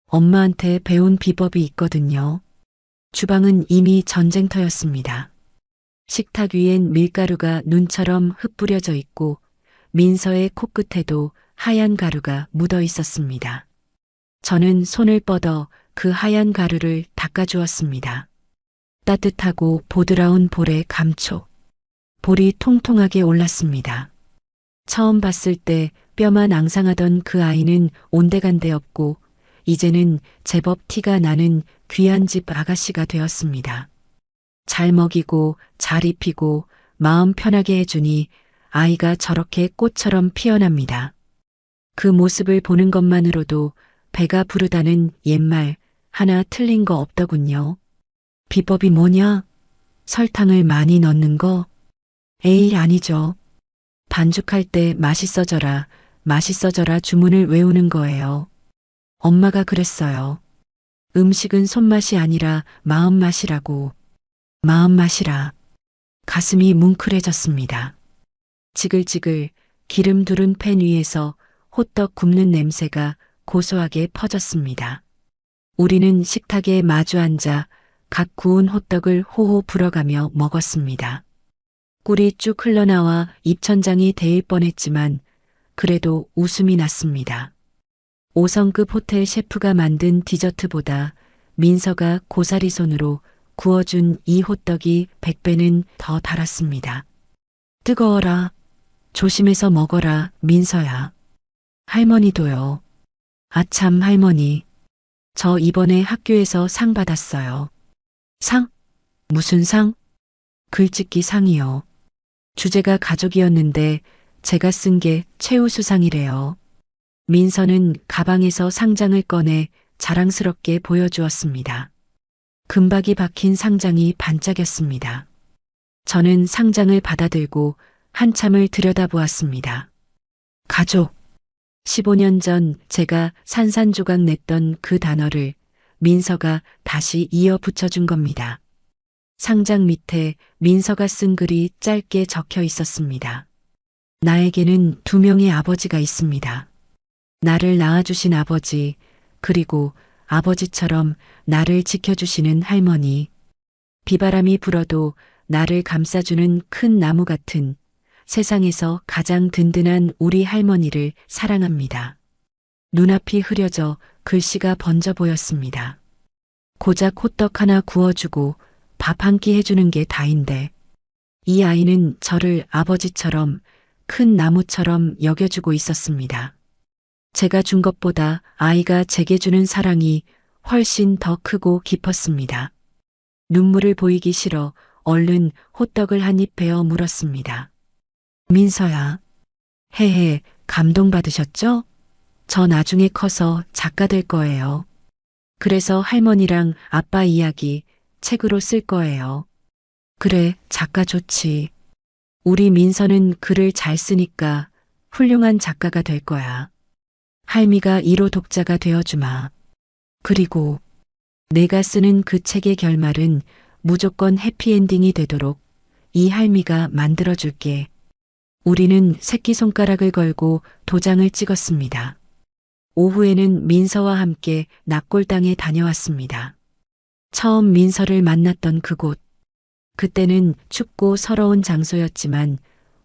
엄마한테 배운 비법이 있거든요. 주방은 이미 전쟁터였습니다. 식탁 위엔 밀가루가 눈처럼 흩뿌려져 있고 민서의 코끝에도 하얀 가루가 묻어 있었습니다. 저는 손을 뻗어 그 하얀 가루를 닦아주었습니다. 따뜻하고 보드라운 볼에 감촉. 볼이 통통하게 올랐습니다. 처음 봤을 때 뼈만 앙상하던 그 아이는 온데간데 없고 이제는 제법 티가 나는 귀한 집 아가씨가 되었습니다. 잘 먹이고 잘 입히고 마음 편하게 해주니 아이가 저렇게 꽃처럼 피어납니다. 그 모습을 보는 것만으로도 배가 부르다는 옛말 하나 틀린 거 없더군요. 비법이 뭐냐? 설탕을 많이 넣는 거? 에이, 아니죠. 반죽할 때 맛있어져라, 맛있어져라 주문을 외우는 거예요. 엄마가 그랬어요. 음식은 손맛이 아니라 마음맛이라고. 마음맛이라. 가슴이 뭉클해졌습니다. 지글지글 기름 두른 팬 위에서 호떡 굽는 냄새가 고소하게 퍼졌습니다. 우리는 식탁에 마주 앉아 각 구운 호떡을 호호 불어가며 먹었습니다. 꿀이 쭉 흘러나와 입천장이 데일 뻔했지만 그래도 웃음이 났습니다. 5성급 호텔 셰프가 만든 디저트보다 민서가 고사리 손으로 구워준 이 호떡이 100배는 더 달았습니다. 뜨거워라. 조심해서 먹어라, 민서야. 할머니도요. 아참, 할머니. 저 이번에 학교에서 상 받았어요. 상? 무슨 상? 글짓기 상이요. 주제가 가족이었는데 제가 쓴 게 최우수상이래요. 민서는 가방에서 상장을 꺼내 자랑스럽게 보여주었습니다. 금박이 박힌 상장이 반짝였습니다. 저는 상장을 받아들고 한참을 들여다보았습니다. 가족. 15년 전 제가 산산조각 냈던 그 단어를 민서가 다시 이어 붙여준 겁니다. 상장 밑에 민서가 쓴 글이 짧게 적혀 있었습니다. 나에게는 2명의 아버지가 있습니다. 나를 낳아주신 아버지, 그리고 아버지처럼 나를 지켜주시는 할머니. 비바람이 불어도 나를 감싸주는 큰 나무 같은 세상에서 가장 든든한 우리 할머니를 사랑합니다. 눈앞이 흐려져 글씨가 번져 보였습니다. 고작 호떡 하나 구워주고 밥 한 끼 해주는 게 다인데 이 아이는 저를 아버지처럼 큰 나무처럼 여겨주고 있었습니다. 제가 준 것보다 아이가 제게 주는 사랑이 훨씬 더 크고 깊었습니다. 눈물을 보이기 싫어 얼른 호떡을 한 입 베어 물었습니다. 민서야, 헤헤, 감동받으셨죠? 저 나중에 커서 작가 될 거예요. 그래서 할머니랑 아빠 이야기 책으로 쓸 거예요. 그래, 작가 좋지. 우리 민서는 글을 잘 쓰니까 훌륭한 작가가 될 거야. 할미가 1호 독자가 되어주마. 그리고 내가 쓰는 그 책의 결말은 무조건 해피엔딩이 되도록 이 할미가 만들어줄게. 우리는 새끼손가락을 걸고 도장을 찍었습니다. 오후에는 민서와 함께 납골당에 다녀왔습니다. 처음 민서를 만났던 그곳. 그때는 춥고 서러운 장소였지만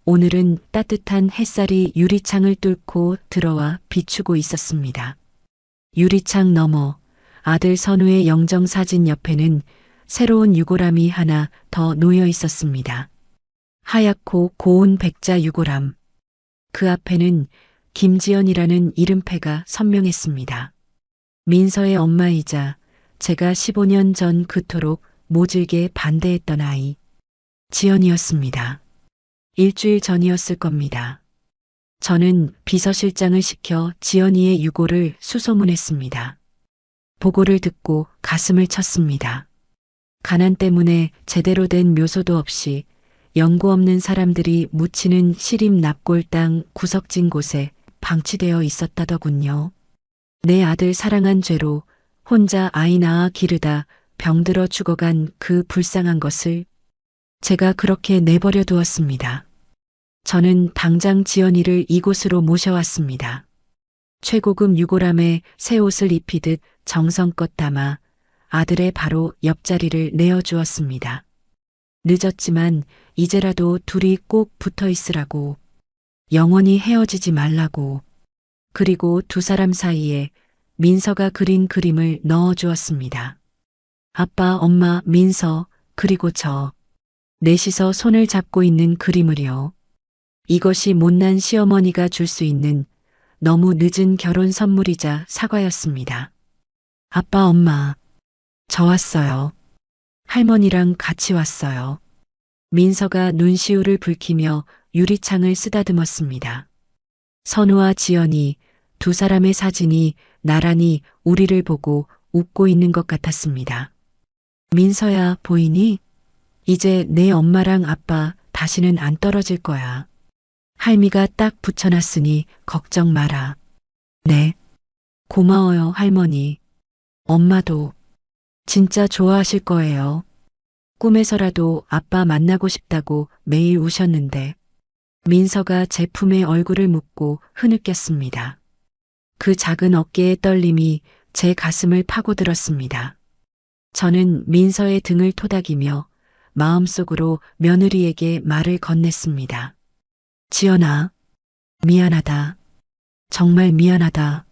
오늘은 따뜻한 햇살이 유리창을 뚫고 들어와 비추고 있었습니다. 유리창 너머 아들 선우의 영정사진 옆에는 새로운 유골함이 하나 더 놓여 있었습니다. 하얗고 고운 백자 유골함. 그 앞에는 김지연이라는 이름패가 선명했습니다. 민서의 엄마이자 제가 15년 전 그토록 모질게 반대했던 아이. 지연이었습니다. 일주일 전이었을 겁니다. 저는 비서실장을 시켜 지연이의 유골을 수소문했습니다. 보고를 듣고 가슴을 쳤습니다. 가난 때문에 제대로 된 묘소도 없이 연고 없는 사람들이 묻히는 시립 납골당 구석진 곳에 방치되어 있었다더군요. 내 아들 사랑한 죄로 혼자 아이 낳아 기르다 병들어 죽어간 그 불쌍한 것을 제가 그렇게 내버려 두었습니다. 저는 당장 지연이를 이곳으로 모셔왔습니다. 최고급 유골함에 새 옷을 입히듯 정성껏 담아 아들의 바로 옆자리를 내어주었습니다. 늦었지만 이제라도 둘이 꼭 붙어 있으라고, 영원히 헤어지지 말라고, 그리고 두 사람 사이에 민서가 그린 그림을 넣어주었습니다. 아빠, 엄마, 민서, 그리고 저. 넷이서 손을 잡고 있는 그림을요. 이것이 못난 시어머니가 줄 수 있는 너무 늦은 결혼 선물이자 사과였습니다. 아빠, 엄마, 저 왔어요. 할머니랑 같이 왔어요. 민서가 눈시울을 붉히며 유리창을 쓰다듬었습니다. 선우와 지연이 두 사람의 사진이 나란히 우리를 보고 웃고 있는 것 같았습니다. 민서야, 보이니? 이제 내 엄마랑 아빠 다시는 안 떨어질 거야. 할미가 딱 붙여놨으니 걱정 마라. 네. 고마워요, 할머니. 엄마도 진짜 좋아하실 거예요. 꿈에서라도 아빠 만나고 싶다고 매일 우셨는데. 민서가 제 품에 얼굴을 묻고 흐느꼈습니다. 그 작은 어깨의 떨림이 제 가슴을 파고들었습니다. 저는 민서의 등을 토닥이며 마음속으로 며느리에게 말을 건넸습니다. 지연아, 미안하다. 정말 미안하다.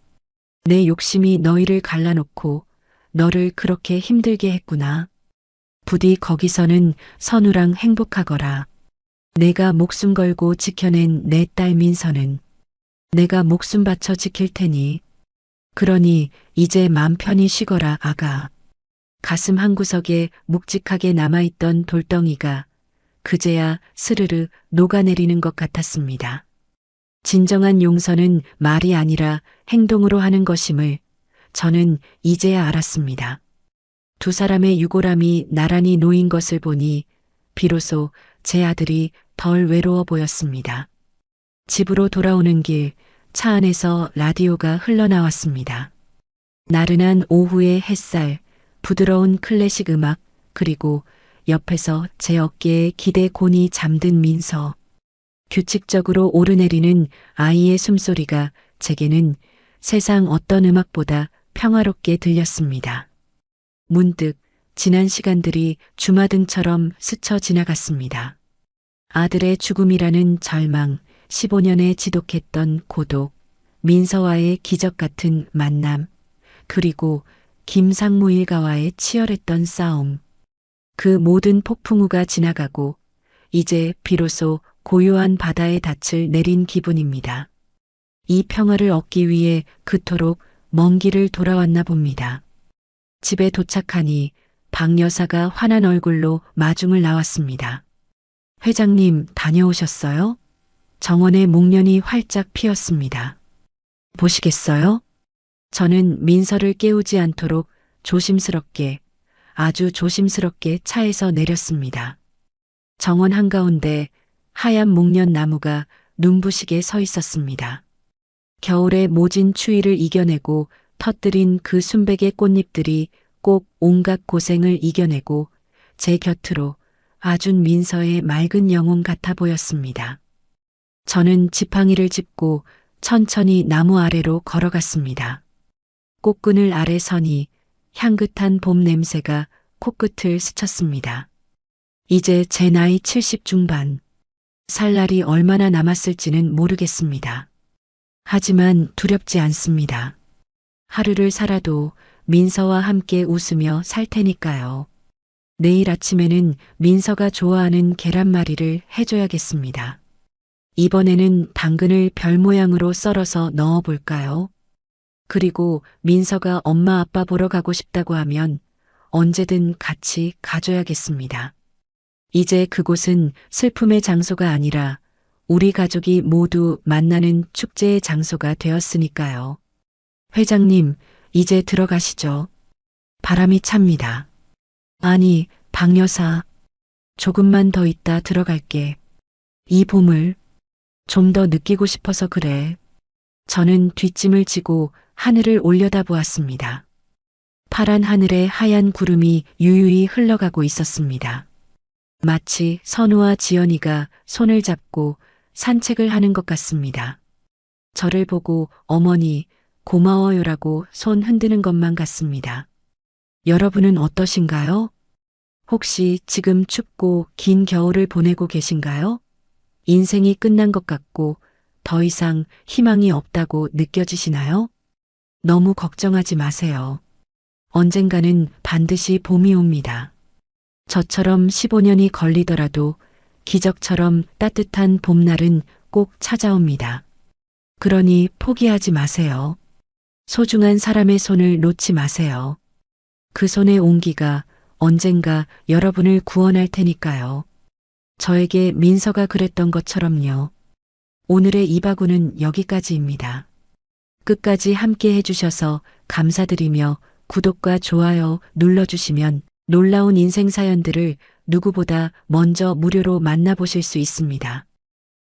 내 욕심이 너희를 갈라놓고 너를 그렇게 힘들게 했구나. 부디 거기서는 선우랑 행복하거라. 내가 목숨 걸고 지켜낸 내 딸 민서는 내가 목숨 바쳐 지킬 테니. 그러니 이제 맘 편히 쉬거라, 아가. 가슴 한구석에 묵직하게 남아있던 돌덩이가 그제야 스르르 녹아내리는 것 같았습니다. 진정한 용서는 말이 아니라 행동으로 하는 것임을 저는 이제야 알았습니다. 두 사람의 유골함이 나란히 놓인 것을 보니 비로소 제 아들이 덜 외로워 보였습니다. 집으로 돌아오는 길 차 안에서 라디오가 흘러나왔습니다. 나른한 오후의 햇살, 부드러운 클래식 음악, 그리고 옆에서 제 어깨에 기대곤이 잠든 민서. 규칙적으로 오르내리는 아이의 숨소리가 제게는 세상 어떤 음악보다 평화롭게 들렸습니다. 문득 지난 시간들이 주마등처럼 스쳐 지나갔습니다. 아들의 죽음이라는 절망, 15년에 지독했던 고독, 민서와의 기적 같은 만남, 그리고 김상무 일가와의 치열했던 싸움. 그 모든 폭풍우가 지나가고 이제 비로소 고요한 바다의 닻을 내린 기분입니다. 이 평화를 얻기 위해 그토록 먼 길을 돌아왔나 봅니다. 집에 도착하니 박 여사가 환한 얼굴로 마중을 나왔습니다. 회장님 다녀오셨어요? 정원의 목련이 활짝 피었습니다. 보시겠어요? 저는 민서를 깨우지 않도록 조심스럽게, 아주 조심스럽게 차에서 내렸습니다. 정원 한가운데 하얀 목련 나무가 눈부시게 서 있었습니다. 겨울의 모진 추위를 이겨내고 터뜨린 그 순백의 꽃잎들이 꼭 온갖 고생을 이겨내고 제 곁으로 아준 민서의 맑은 영혼 같아 보였습니다. 저는 지팡이를 짚고 천천히 나무 아래로 걸어갔습니다. 꽃그늘 아래 서니 향긋한 봄 냄새가 코끝을 스쳤습니다. 이제 제 나이 70 중반. 살 날이 얼마나 남았을지는 모르겠습니다. 하지만 두렵지 않습니다. 하루를 살아도 민서와 함께 웃으며 살 테니까요. 내일 아침에는 민서가 좋아하는 계란말이를 해줘야겠습니다. 이번에는 당근을 별 모양으로 썰어서 넣어볼까요? 그리고 민서가 엄마 아빠 보러 가고 싶다고 하면 언제든 같이 가줘야겠습니다. 이제 그곳은 슬픔의 장소가 아니라 우리 가족이 모두 만나는 축제의 장소가 되었으니까요. 회장님, 이제 들어가시죠. 바람이 찹니다. 아니, 박 여사. 조금만 더 있다 들어갈게. 이 봄을 좀 더 느끼고 싶어서 그래. 저는 뒷짐을 지고 하늘을 올려다보았습니다. 파란 하늘에 하얀 구름이 유유히 흘러가고 있었습니다. 마치 선우와 지연이가 손을 잡고 산책을 하는 것 같습니다. 저를 보고 어머니 고마워요라고 손 흔드는 것만 같습니다. 여러분은 어떠신가요? 혹시 지금 춥고 긴 겨울을 보내고 계신가요? 인생이 끝난 것 같고 더 이상 희망이 없다고 느껴지시나요? 너무 걱정하지 마세요. 언젠가는 반드시 봄이 옵니다. 저처럼 15년이 걸리더라도 기적처럼 따뜻한 봄날은 꼭 찾아옵니다. 그러니 포기하지 마세요. 소중한 사람의 손을 놓지 마세요. 그 손의 온기가 언젠가 여러분을 구원할 테니까요. 저에게 민서가 그랬던 것처럼요. 오늘의 이바구는 여기까지입니다. 끝까지 함께 해주셔서 감사드리며 구독과 좋아요 눌러주시면 놀라운 인생 사연들을 누구보다 먼저 무료로 만나보실 수 있습니다.